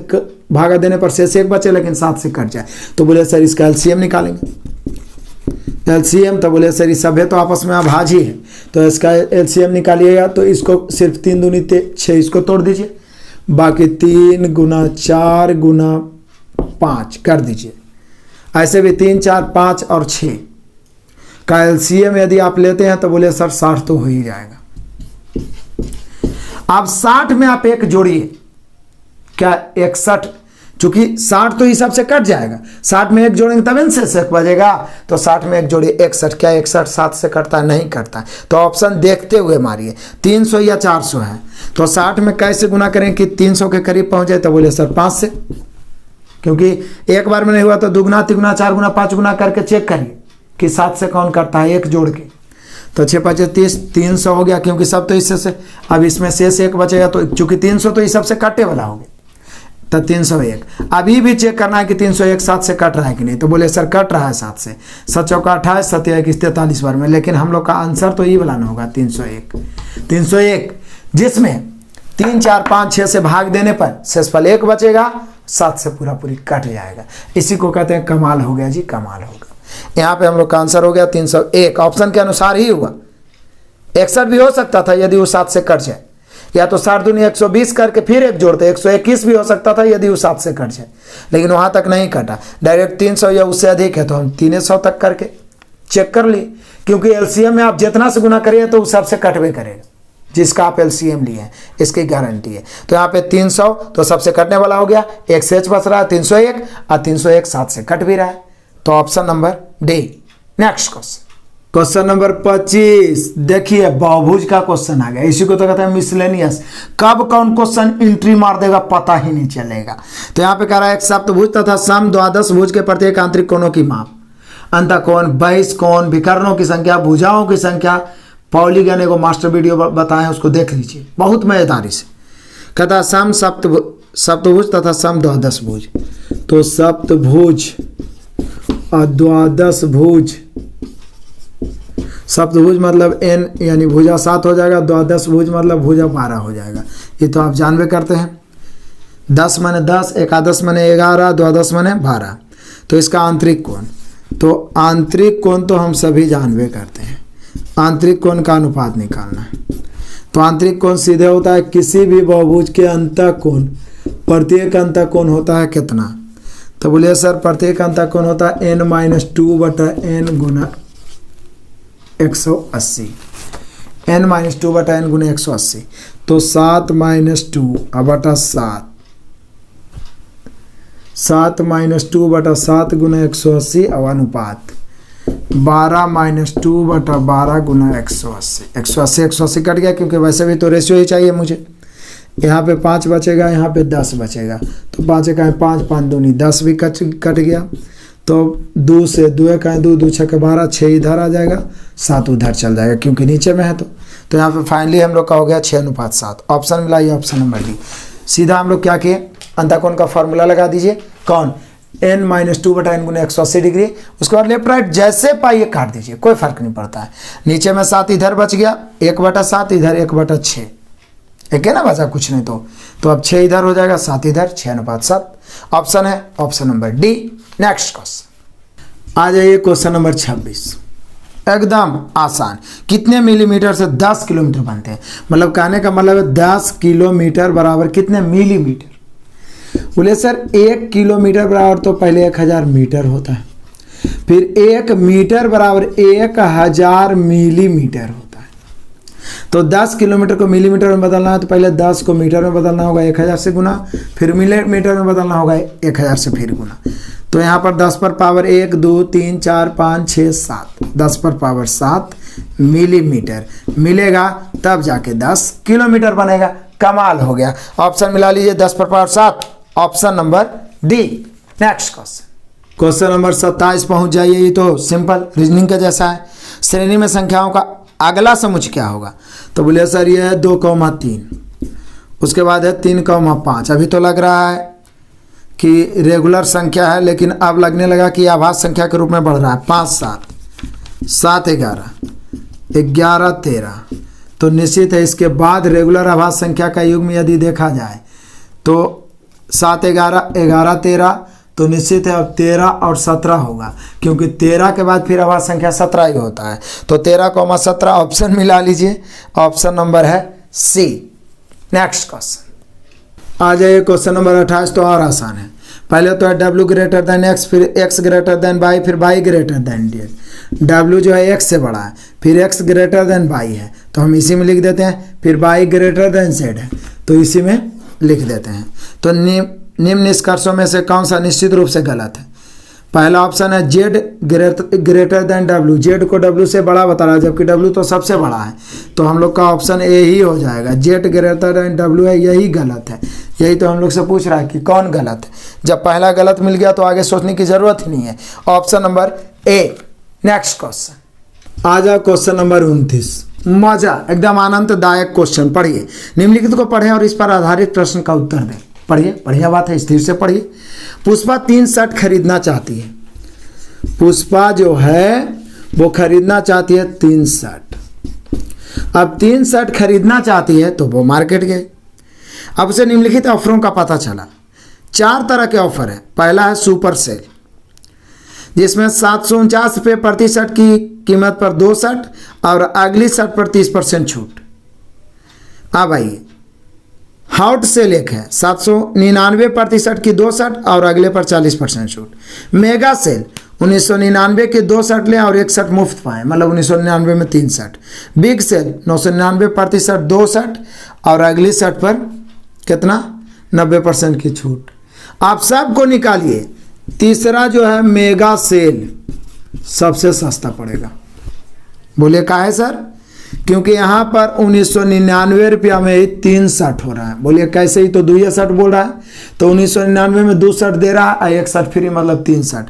भागा देने पर शेष 1 बचे लेकिन 7 से कट जाए। तो बोले सर इसका एलसीएम निकालेंगे। एलसीएम तो बोले सर इस सब है तो आपस में अभाज्य है तो इसका एलसीएम निकालिएगा तो इसको सिर्फ 3 दूनी 6 इसको तोड़ दीजिए, बाकी 3 गुना 4 गुना 5 कर दीजिए। ऐसे भी 3, 4, 5 और 6 का एलसीएम यदि आप लेते हैं तो बोले सर 60 तो हो ही जाएगा। आप 60 में आप एक जोड़िए, क्या 61, चूंकि 60 तो हिसाब से कट जाएगा, 60 में एक जोड़ेंगे तब शेष 1 बजेगा, तो 60 में एक जोड़िए 61, क्या 61 7 से कटता है, नहीं कटता है। तो ऑप्शन देखते हुए मारिए, 300 या 400 है तो 60 में कैसे गुना करें कि 300 के करीब पहुंच जाए। तो बोले सर 5 से, क्योंकि एक बार में नहीं हुआ तो 2 गुना 3 गुना 4 गुना 5 गुना करके चेक करिए कि 7 से कौन करता है, एक जोड़ के। तो 6 5 30, 300 हो गया, क्योंकि सब तो इससे से अब इसमें शेष 1 बचेगा तो चूंकि 300 तो इस सबसे कटने वाला हो गया तो 301। अभी भी चेक करना है कि 301 7 से कट रहा है कि नहीं। तो बोले सर कट रहा है 7 से, 7 चौका 28, 7 21 43 बार में, लेकिन हम लोग का आंसर तो ये बनाना होगा 301 जिसमें 3 4 5 6 से भाग देने पर शेषफल 1 बचेगा, 7 से पूरी कट जाएगा। इसी को कहते हैं कमाल हो गया जी, कमाल होगा। यहाँ पे हम लोग का आंसर हो गया 301, ऑप्शन के अनुसार ही हुआ। 61 भी हो सकता था यदि वो 7 से कट जाए, या तो 7 दूनी 120 करके फिर 1 जोड़ते, 121 भी हो सकता था यदि वो 7 से कट जाए, लेकिन वहां तक नहीं कटा, डायरेक्ट 300 या उससे अधिक है तो हम 300 तक करके चेक कर लिए, क्योंकि एलसीएम में आप जितना से गुना करिए तो उस सबसे कटवे करेगा जिसका आप एलसीएम लिए हैं, इसकी गारंटी है। तो यहाँ पे 300 तो सबसे कटने वाला हो गया, 1 से बच रहा है 301 और 301 7 से कट भी रहा है, तो option number D. Next question number 25, देखिए बहुभुज का क्वेश्चन आ गया। इसी को तो कहते हैं मिसलेनियस, कब कौन क्वेश्चन एंट्री मार देगा पता ही नहीं चलेगा। तो यहाँ पे कह रहा है एक सप्तभुज तथा सम द्वादश भुज के प्रत्येक आंतरिक कोणों की माप, अंतःकोण, बहिष्ठ कोण, विकर्णों की संख्या, भुजाओं की संख्या। पॉलीगन को मास्टर वीडियो बताएं, उसको देख लीजिए, बहुत मजेदारी से। कहता सम सप्तभुज तथा सम द्वादश भुज, तो सप्तभुज और द्वादश भुज, सप्तभुज मतलब n यानी भुजा 7 हो जाएगा, द्वादश भुज मतलब भुजा 12 हो जाएगा। ये तो आप जानबे करते हैं, 10 माने 10, एकादश माने 11, द्वादश माने 12। तो इसका आंतरिक कोण, तो आंतरिक कोण तो हम सभी जानबे करते हैं, आंतरिक कोण का अनुपात निकालना है। तो आंतरिक कोण सीधे होता है किसी भी बहुभुज के अंतःकोण, प्रत्येक अंतःकोण होता है कितना। तो बोलिए सर प्रत्येक अंतःकोण होता है n-2/n गुना 180, n-2/n गुना 180। तो 7 - 2/7, 7 - 2/7 गुना 180 और अनुपात 12 - 2/12 गुना 180। 180 कट गया, क्योंकि वैसे भी तो रेशियो ही चाहिए मुझे। यहाँ पे 5 बचेगा, यहाँ पे 10 बचेगा, तो 5 का 5, 5 दूनी 10 भी कट गया। तो 2 से 2 का 2, 2 6 12, 6 इधर आ जाएगा, 7 उधर चल जाएगा क्योंकि नीचे में है। तो यहाँ पे फाइनली हम लोग का हो गया 6:7। ऑप्शन मिला, ये ऑप्शन नंबर डी। सीधा हम लोग क्या किए, अंतःकोण का फॉर्मूला लगा दीजिए, कौन, n-2/n गुना 180 डिग्री। उसके बाद लेफ्ट राइट जैसे पाइए काट दीजिए, कोई फर्क नहीं पड़ता है। नीचे में 7 इधर बच गया, 1/7 इधर 1/6, एक है ना बचा, कुछ नहीं तो अब 6 इधर हो जाएगा, 7 इधर, 6:7। ऑप्शन है option number D. Next question आ जाइए, क्वेश्चन नंबर 26, एकदम आसान। कितने मिलीमीटर से 10 किलोमीटर बनते हैं, मतलब कहने का मतलब है 10 किलोमीटर बराबर कितने मिलीमीटर। बोले सर 1 किलोमीटर बराबर तो पहले 1000 मीटर होता है, फिर 1 मीटर बराबर 1000 मिलीमीटर होता है। तो 10 किलोमीटर को मिलीमीटर में बदलना है तो पहले 10 को मीटर में बदलना होगा 1000 से गुना, फिर मिलीमीटर में बदलना होगा 1000 से फिर गुना। तो यहाँ पर 10 पर पावर 1 2 3 4 5 6 7, 10 पर पावर 7 मिलीमीटर मिलेगा, तब जाके 10 किलोमीटर बनेगा। कमाल हो गया। ऑप्शन मिला लीजिए 10 पर power 7, option number D. Next question number 27 पहुंच जाइए। ये तो सिंपल रीजनिंग का जैसा है। श्रेणी में संख्याओं का अगला समुच्चय क्या होगा? तो बोले सर ये है 2,3, उसके बाद है 3,5। अभी तो लग रहा है कि रेगुलर संख्या है, लेकिन अब लगने लगा कि आभास संख्या के रूप में बढ़ रहा है। 5 7 7 11 11 13, तो निश्चित है इसके बाद रेगुलर आभास संख्या का युग्म यदि देखा जाए तो 7 11 11 13, तो निश्चित है अब 13 और 17 होगा, क्योंकि 13 के बाद फिर आभास संख्या 17 ही होता है। तो 13,17 ऑप्शन मिला लीजिए, ऑप्शन नंबर है सी। नेक्स्ट क्वेश्चन आ जाइए क्वेश्चन नंबर 28। तो और आसान है। पहले तो है W ग्रेटर देन X, फिर X ग्रेटर देन Y, फिर Y greater than Z। W जो है X से बड़ा है, फिर X ग्रेटर देन Y है, तो हम इसी में लिख देते हैं। फिर Y ग्रेटर देन Z है, तो इसी में लिख देते हैं। तो निम्न निष्कर्षों में से कौन सा निश्चित रूप से गलत है? पहला ऑप्शन है Z greater than W। Z को W से बड़ा बता रहा है, जबकि W तो सबसे बड़ा है, तो हम लोग का ऑप्शन ए ही हो जाएगा। Z ग्रेटर देन W है, यही गलत है। यही तो हम लोग से पूछ रहा है कि कौन गलत है। जब पहला गलत मिल गया तो आगे सोचने की जरूरत ही नहीं है। Option number A. Next question आ जाओ क्वेश्चन नंबर 29। मजा एकदम आनंददायक क्वेश्चन। पढ़िए, निम्नलिखित को पढ़ें और इस पर आधारित प्रश्न का उत्तर दें। पढ़िए, बढ़िया बात है, स्थिर से पढ़िए। पुष्पा 3 शर्ट खरीदना चाहती है। पुष्पा जो है वो खरीदना चाहती है 3 शर्ट। अब 3 शर्ट खरीदना चाहती है तो वो मार्केट गए। अब उसे निम्नलिखित ऑफरों का पता चला। 4 तरह के ऑफर है। पहला है सुपर सेल, जिसमें 749 रुपये प्रति शर्ट की कीमत पर 2 शर्ट और अगली शर्ट पर 30% छूट। अब आइए, हॉट सेल एक है, 799 प्रति शर्ट की 2 शर्ट और अगले पर 40% छूट। मेगा सेल 1999 के 2 शर्ट लें और 1 शर्ट मुफ्त पाएं, मतलब 1999 में 3 शर्ट। बिग सेल 999 प्रति शर्ट 2 शर्ट और अगली शर्ट पर कितना 90% की छूट। आप सबको निकालिए। तीसरा जो है मेगा सेल सबसे सस्ता पड़ेगा। बोले का है सर? क्योंकि यहाँ पर 1999 रुपया में ही 3 शर्ट हो रहा है। बोलिए कैसे? ही तो 2 शर्ट बोल रहा है, तो 1999 में 2 शर्ट दे रहा है, 1 शर्ट फ्री, मतलब 3 शर्ट।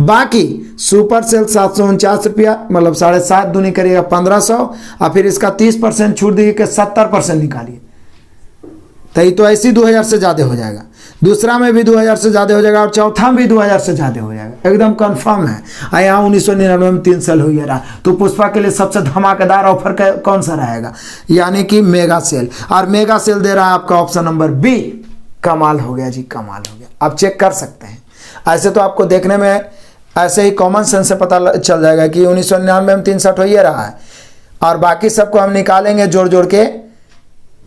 बाकी सुपर सेल 749 रुपया, मतलब 7.5 दूनी करिएगा 1500, और फिर इसका 30% छूट दीजिए कि 70% निकालिए, तो ऐसी 2000 से ज़्यादा हो जाएगा। दूसरा में भी 2000 से ज़्यादा हो जाएगा और चौथा में भी 2000 से ज़्यादा हो जाएगा, एकदम कंफर्म है। यहाँ 1999 में 3 सेल हो ही रहा, तो पुष्पा के लिए सबसे धमाकेदार ऑफर कौन सा रहेगा? यानी कि मेगा सेल। और मेगा सेल दे रहा है आपका ऑप्शन नंबर बी। कमाल हो गया जी, कमाल हो गया। आप चेक कर सकते हैं। ऐसे तो आपको देखने में ऐसे ही कॉमन सेंस से पता चल जाएगा कि 1999 में 3 शर्ट हो ही रहा है, और बाकी सबको हम निकालेंगे जोड़ जोड़ के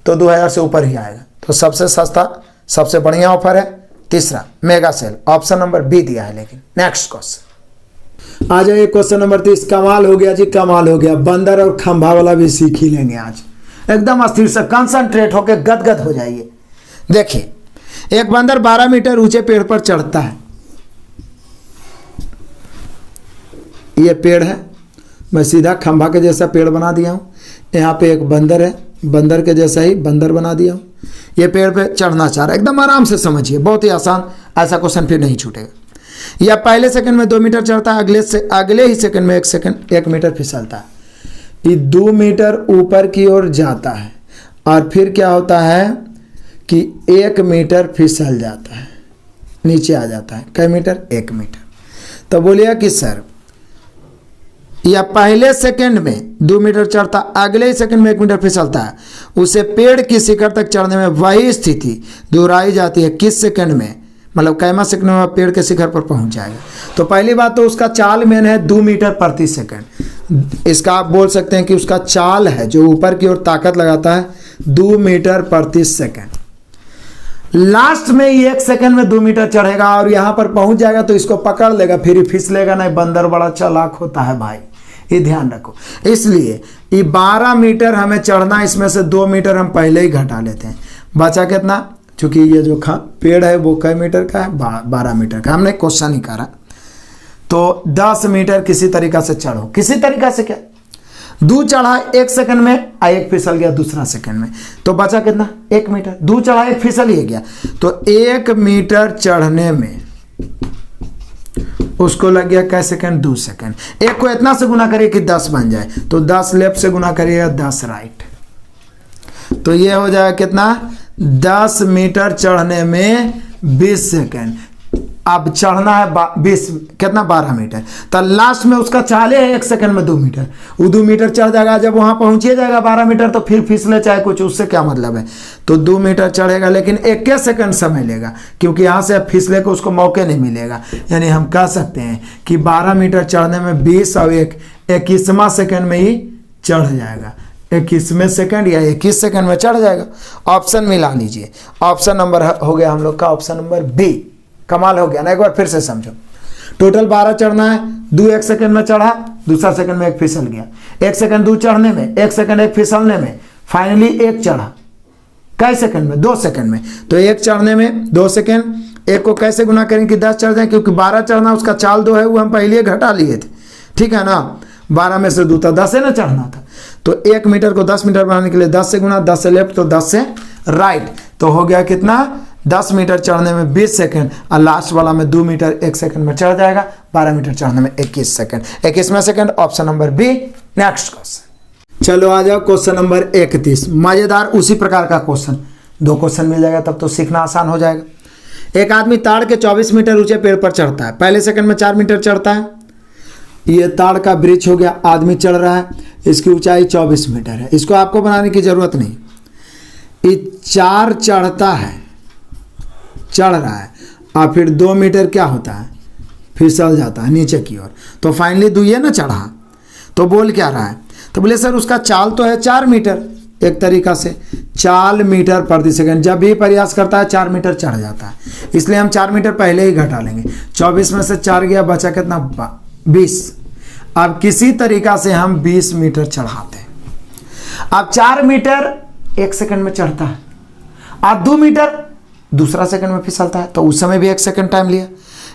तो 2000 से ऊपर ही आएगा। तो सबसे सस्ता, सबसे बढ़िया ऑफर है तीसरा mega sale, option number B दिया है। लेकिन नेक्स्ट क्वेश्चन आ जाइए, क्वेश्चन नंबर 30। कमाल हो गया जी, कमाल हो गया। बंदर और खंभा वाला भी सीख ही लेंगे आज। एकदम अस्थिर से कंसंट्रेट होकर गदगद हो जाइए। देखिए, एक बंदर 12 मीटर ऊंचे पेड़ पर चढ़ता है। ये पेड़ है, मैं सीधा खंभा के जैसा पेड़ बना दिया हूँ। यहाँ पे एक बंदर है, बंदर के जैसा ही बंदर बना दिया हूँ। ये पेड़ पे चढ़ना चाह रहा है। एकदम आराम से समझिए, बहुत ही आसान। ऐसा क्वेश्चन फिर नहीं छूटेगा। या पहले सेकंड में 2 मीटर चढ़ता है, अगले ही सेकंड में 1 मीटर फिसलता है। ये 2 मीटर ऊपर की ओर जाता है और फिर क्या होता है कि 1 मीटर फिसल जाता है, नीचे आ जाता है। कै मीटर? 1 मीटर। तो बोलिए कि सर, या पहले सेकंड में 2 मीटर चढ़ता, अगले ही सेकंड में 1 मीटर फिसलता है, उसे पेड़ की शिखर तक चढ़ने में वही स्थिति दोहराई जाती है किस सेकंड में? मतलब कैमा सेकंड में पेड़ के शिखर पर पहुंच जाएगा। तो पहली बात तो उसका चाल मेन है 2 मीटर प्रति सेकंड। इसका आप बोल सकते हैं कि उसका चाल है जो ऊपर की ओर ताकत लगाता है 2 मीटर प्रति सेकंड। लास्ट में ये 1 सेकंड में 2 मीटर चढ़ेगा और यहां पर पहुंच जाएगा तो इसको पकड़ लेगा, फिर फिसलेगा नहीं। बंदर बड़ा चालाक होता है भाई, ये ध्यान रखो। इसलिए ये 12 मीटर हमें चढ़ना, इसमें से 2 मीटर हम पहले ही घटा लेते हैं। बचा कितना? चूंकि ये जो पेड़ है वो कई मीटर का है? 12 मीटर का। हमने क्वेश्चन ही करा तो 10 मीटर किसी तरीका से चढ़ो। किसी तरीका से क्या? 2 चढ़ा 1 सेकंड में, 1 फिसल गया दूसरा सेकंड में, तो बचा कितना? 1 मीटर। 2 चढ़ा 1 फिसल ही गया, तो 1 मीटर चढ़ने में उसको लग गया कै सेकंड? 2 सेकंड। 1 को इतना से गुना करिए कि 10 बन जाए, तो 10 लेफ्ट से गुना करिएगा 10 राइट, तो ये हो जाएगा कितना? 10 मीटर चढ़ने में 20 सेकंड। अब चढ़ना है 20 कितना? 12 मीटर। तो लास्ट में उसका चाले है 1 सेकंड में 2 मीटर, वो 2 मीटर चढ़ जाएगा। जब वहां पहुंचे जाएगा 12 मीटर तो फिर फिसले चाहे कुछ, उससे क्या मतलब है? तो 2 मीटर चढ़ेगा लेकिन 1 सेकंड समय लेगा, क्योंकि यहां से फिसले को उसको मौके नहीं मिलेगा। यानी हम कह सकते हैं कि 12 मीटर चढ़ने में 20 और 21वां सेकंड में ही चढ़ जाएगा। 21वें सेकंड या 21 सेकंड में चढ़ जाएगा। ऑप्शन मिला लीजिए। ऑप्शन नंबर हो गया हम लोग का ऑप्शन नंबर बी। कमाल हो गया ना? एक बार फिर से समझो। टोटल 12 चढ़ना है, 2 1 सेकंड में चढ़ा, दूसरा सेकंड में 1 फिसल गया। 1 सेकंड 2 चढ़ने में, 1 सेकंड 1 फिसलने में, फाइनली 1 चढ़ा कै सेकंड में? 2 सेकंड में। तो 1 चढ़ने में 2 सेकंड, 1 को कैसे गुना करें कि 10 चढ़ जाए? क्योंकि 12 चढ़ना, उसका चाल 2 है, वो हम पहले घटा लिए थे, ठीक है ना? 12 में से 2 था, 10 से ना चढ़ना था, तो 1 मीटर को 10 मीटर बनाने के लिए 10 से गुना, 10 से लेफ्ट तो 10 से राइट, तो हो गया कितना? 10 मीटर चढ़ने में 20 सेकंड और लास्ट वाला में 2 मीटर 1 सेकंड में चढ़ जाएगा। 12 मीटर चढ़ने में 21 सेकंड। 21वां second, option number B. Next question. चलो आ जाओ क्वेश्चन नंबर 31। मजेदार उसी प्रकार का क्वेश्चन, 2 क्वेश्चन मिल जाएगा तब तो सीखना आसान हो जाएगा। एक आदमी ताड़ के 24 मीटर ऊंचे पेड़ पर चढ़ता है, पहले सेकंड में 4 मीटर चढ़ता है। ये ताड़ का वृक्ष हो गया, आदमी चढ़ रहा है, इसकी ऊंचाई 24 मीटर है। इसको आपको बनाने की जरूरत नहीं। ये 4 चढ़ता है, चढ़ रहा है, और फिर 2 मीटर क्या होता है? फिसल जाता है नीचे की ओर, तो फाइनली 2 ये ना चढ़ा, तो बोल क्या रहा है? तो बोले सर उसका चाल तो है 4 मीटर, एक तरीका से 4 मीटर प्रति सेकंड। जब भी प्रयास करता है 4 मीटर चढ़ जाता है, इसलिए हम 4 मीटर पहले ही घटा लेंगे। 24 में से 4 गया, बचा कितना? 20। अब किसी तरीका से हम 20 मीटर चढ़ाते हैं। अब 4 मीटर 1 सेकंड में चढ़ता है, अब 2 मीटर दूसरा सेकंड में फिसलता है, तो उस समय भी 1 सेकंड टाइम लिया।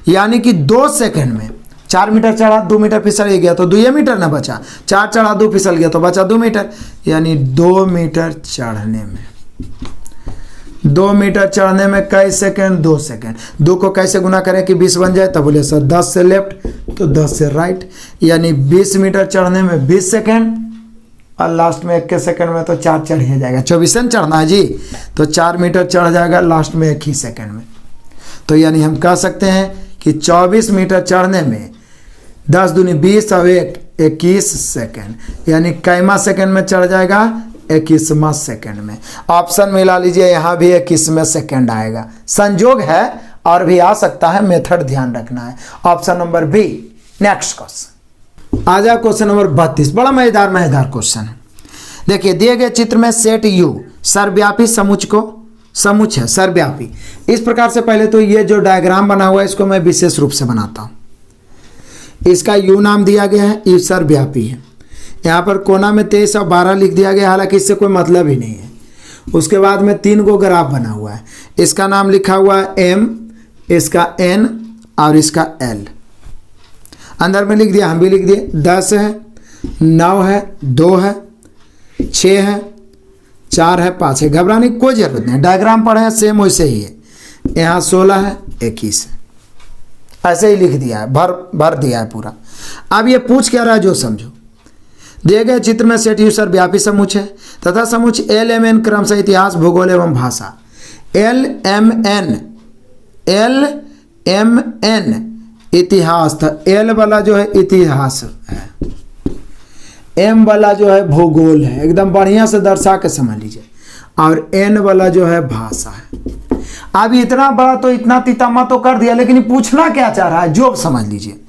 यानी कि 2 सेकंड में 4 मीटर चढ़ा, 2 मीटर फिसल गया, तो 2 मीटर ना बचा। 4 चढ़ा 2 फिसल गया, तो बचा 2 मीटर। यानी 2 मीटर चढ़ने में, 2 मीटर चढ़ने में कई सेकंड? 2 सेकंड। 2 को कैसे गुना करें कि 20 बन जाए? तब बोले सर 10 से लेफ्ट तो 10 से राइट, यानी 20 मीटर चढ़ने में 20 सेकंड और लास्ट में 1 सेकंड में तो 4 चढ़ ही जाएगा। 24 चढ़ना है जी, तो 4 मीटर चढ़ जाएगा लास्ट में 1 ही सेकंड में। तो यानी हम कह सकते हैं कि 24 मीटर चढ़ने में 10 दूनी 20 और 1 21 सेकंड, यानी कैमा सेकंड में चढ़ जाएगा? 21वां सेकंड में। ऑप्शन मिला लीजिए, यहाँ भी 21वें सेकंड आएगा। संजोग है और भी आ सकता है, मेथड ध्यान रखना है। Option number B. Next question आ जाए क्वेश्चन नंबर 32। बड़ा मजेदार क्वेश्चन है। देखिए दिए गए चित्र में सेट यू सर्वव्यापी समुच को, समुच है सर्वव्यापी। इस प्रकार से पहले तो ये जो डायग्राम बना हुआ है इसको मैं विशेष रूप से बनाता हूँ। इसका यू नाम दिया गया है, ये सर्वव्यापी है। यहाँ पर कोना में 23 और 12 लिख दिया गया, हालांकि इससे कोई मतलब ही नहीं है। उसके बाद में 3 गो ग्राफ बना हुआ है, इसका नाम लिखा हुआ है एम, इसका एन और इसका एल। अंदर में लिख दिया, हम भी लिख दिए। 10 है, 9 है, 2 है, 6 है, 4 है, 5 है। घबराने की कोई जरूरत नहीं, डायग्राम पढ़े हैं सेम वैसे ही है। यहाँ 16 है, 21 है, ऐसे ही लिख दिया है, भर दिया है पूरा। अब ये पूछ क्या रहा है जो समझो। दिए गए चित्र में सेट यू सर्वव्यापी समुच है तथा समुच एल एम एन क्रमशः इतिहास, भूगोल एवं भाषा। एल एम एन इतिहास था, एल वाला जो है इतिहास है, एम वाला जो है भूगोल है, एकदम बढ़िया से दर्शा के समझ लीजिए, और एन वाला जो है भाषा है। अब इतना बड़ा तो इतना तितम्मा तो कर दिया, लेकिन पूछना क्या चाह रहा है जो समझ लीजिए।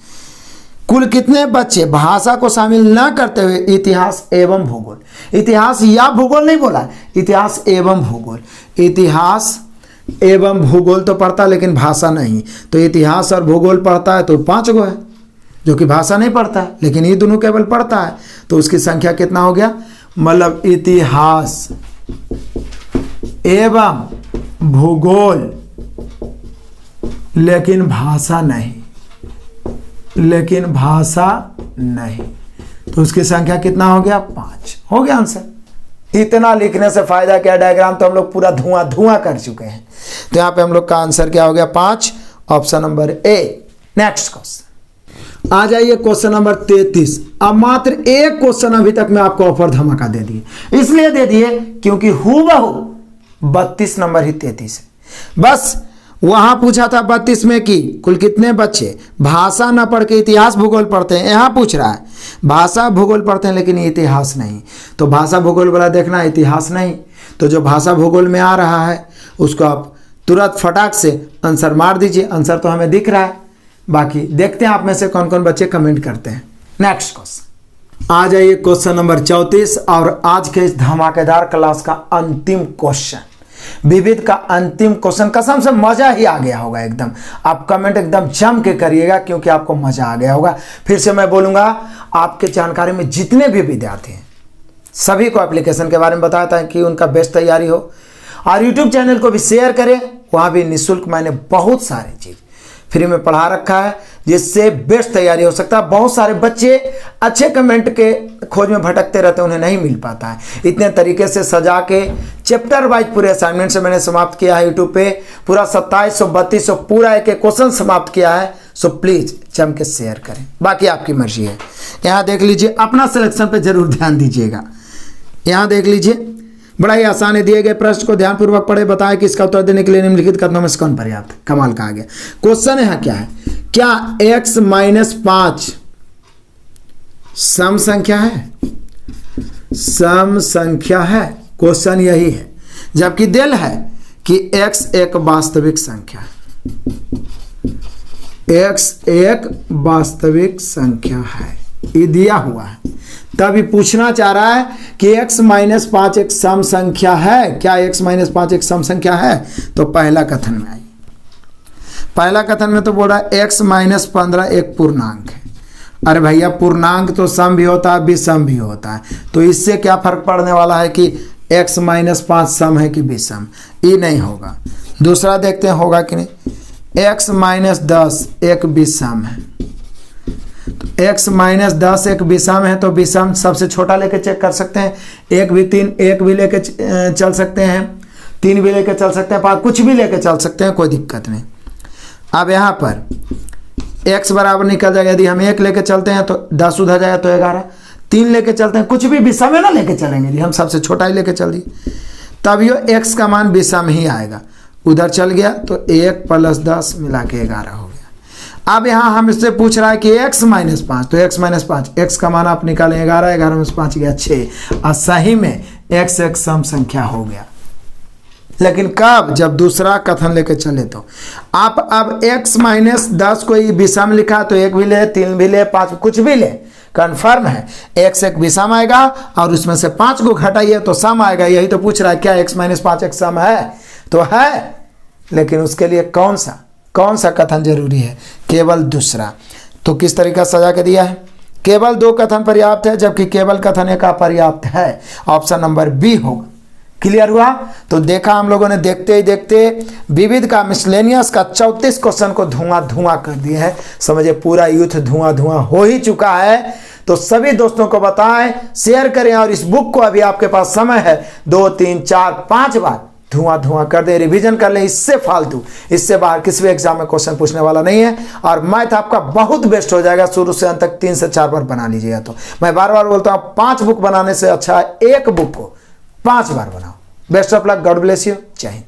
कुल कितने बच्चे भाषा को शामिल न करते हुए इतिहास एवं भूगोल, इतिहास या भूगोल नहीं बोला, इतिहास एवं भूगोल, इतिहास एवं भूगोल तो पढ़ता लेकिन भाषा नहीं, तो इतिहास और भूगोल पढ़ता है तो 5 गो है, जो कि भाषा नहीं पढ़ता है लेकिन ये दोनों केवल पढ़ता है, तो उसकी संख्या कितना हो गया, मतलब इतिहास एवं भूगोल लेकिन भाषा नहीं, तो उसकी संख्या कितना हो गया, 5 हो गया आंसर। इतना लिखने से फायदा क्या, डायग्राम तो हम लोग पूरा धुआं कर चुके हैं, तो यहाँ पे हम लोग का आंसर क्या हो गया, 5, option number A. Next question आ जाइए, क्वेश्चन नंबर 33। अब मात्र एक क्वेश्चन अभी तक मैं आपको ऑफर धमाका दे दिए, इसलिए दे दिए क्योंकि हूबहू 32 नंबर ही 33 है। बस वहां पूछा था 32 में कि कुल कितने बच्चे भाषा न पढ़ के इतिहास भूगोल पढ़ते हैं, यहां पूछ रहा है भाषा भूगोल पढ़ते हैं लेकिन इतिहास नहीं, तो भाषा भूगोल वाला देखना, इतिहास नहीं, तो जो भाषा भूगोल में आ रहा है उसको आप तुरंत फटाक से आंसर मार दीजिए। आंसर तो हमें दिख रहा है, बाकी देखते हैं आप में से कौन कौन बच्चे कमेंट करते हैं। नेक्स्ट क्वेश्चन आ जाइए, क्वेश्चन नंबर 34 और आज के इस धमाकेदार क्लास का अंतिम क्वेश्चन, विविध का अंतिम क्वेश्चन। कसम से मजा ही आ गया होगा एकदम, आप कमेंट एकदम जम के करिएगा क्योंकि आपको मजा आ गया होगा। फिर से मैं बोलूंगा, आपके जानकारी में जितने भी विद्यार्थी हैं सभी को एप्लीकेशन के बारे में बताया था कि उनका बेस्ट तैयारी हो, और यूट्यूब चैनल को भी शेयर करें, वहाँ भी निःशुल्क मैंने बहुत सारी चीज़ फ्री में पढ़ा रखा है जिससे बेस्ट तैयारी हो सकता है। बहुत सारे बच्चे अच्छे कमेंट के खोज में भटकते रहते हैं, उन्हें नहीं मिल पाता है। इतने तरीके से सजा के चैप्टर वाइज पूरे असाइनमेंट से मैंने समाप्त किया है यूट्यूब पे, पूरा 2700 3200 पूरा एक क्वेश्चन समाप्त किया है। सो प्लीज़ जम के शेयर करें, बाकी आपकी मर्जी है। यहाँ देख लीजिए, अपना सिलेक्शन पे जरूर ध्यान दीजिएगा। यहाँ देख लीजिए, बड़ा ही आसान है, दिए गए प्रश्न को ध्यानपूर्वक पढ़े, बताएं कि इसका उत्तर देने के लिए निम्नलिखित कथनों में से कौन पर्याप्त है। कमाल का आ गया क्वेश्चन। यहाँ क्या है, क्या x - 5 सम संख्या है? सम संख्या है, क्वेश्चन यही है, जबकि दिल है कि x एक वास्तविक संख्या है, x एक वास्तविक संख्या है, ये दिया हुआ है। तभी पूछना चाह रहा है कि x - 5 एक सम संख्या है, क्या x - 5 एक सम संख्या है? तो पहला कथन में आइए, पहला कथन में तो बोल रहा है x - 15 एक पूर्णांक है। अरे भैया, पूर्णांक तो सम भी होता है विषम भी होता है, तो इससे क्या फर्क पड़ने वाला है कि x - 5 सम है कि विषम? ये नहीं होगा। दूसरा देखते हैं होगा कि नहीं, x - 10 एक विषम है, x - 10 एक विषम है, तो विषम सबसे छोटा लेके चेक कर सकते हैं, एक भी लेके चल सकते हैं, 3 भी लेके चल सकते हैं, 5 कुछ भी लेके चल सकते हैं, कोई दिक्कत नहीं। अब यहाँ पर x बराबर निकल जाएगा, यदि हम 1 लेके चलते हैं तो 10 उधर जाएगा तो 11, 3 लेके चलते हैं, कुछ भी विषम है ना लेके चलेंगे, यदि हम सबसे छोटा ही लेके चल दिए तब ये x का मान विषम ही आएगा, उधर चल गया तो 1 + 10 मिला के 11 हो गया। अब यहाँ हम इससे पूछ रहा है कि x - 5, तो x - 5 x का मान आप निकालें 11, 11 में से 5 गया 6, और सही में x एक सम संख्या हो गया। लेकिन कब? जब दूसरा कथन लेके चले तो आप अब x - 10 को विषम लिखा तो 1 भी ले, 3 भी ले, 5 कुछ भी ले, कंफर्म है x एक विषम आएगा और उसमें से 5 को घटाइए तो सम आएगा। यही तो पूछ रहा है, क्या x - 5 एक सम है? तो है, लेकिन उसके लिए कौन सा कथन जरूरी है? केवल दूसरा। तो किस तरीका सजा के दिया है, केवल 2 कथन पर्याप्त है, जबकि केवल कथन एक अपर्याप्त है, ऑप्शन नंबर बी होगा। क्लियर हुआ? तो देखा हम लोगों ने देखते ही देखते विविध का मिसलेनियस का 34 क्वेश्चन को धुआं कर दिए हैं। समझे, पूरा यूथ धुआं हो ही चुका है। तो सभी दोस्तों को बताएं, शेयर करें, और इस बुक को अभी आपके पास समय है 2 3 4 5 बार धुआं कर दे, रिवीजन कर ले। इससे फालतू, इससे बाहर किसी भी एग्जाम में क्वेश्चन पूछने वाला नहीं है, और मैथ आपका बहुत बेस्ट हो जाएगा। शुरू से अंत तक 3 से 4 बार बना लीजिएगा। तो मैं बार बार बोलता हूँ, 5 बुक बनाने से अच्छा है एक बुक को 5 बार बनाओ। Best of luck, God bless you, जय हिंद।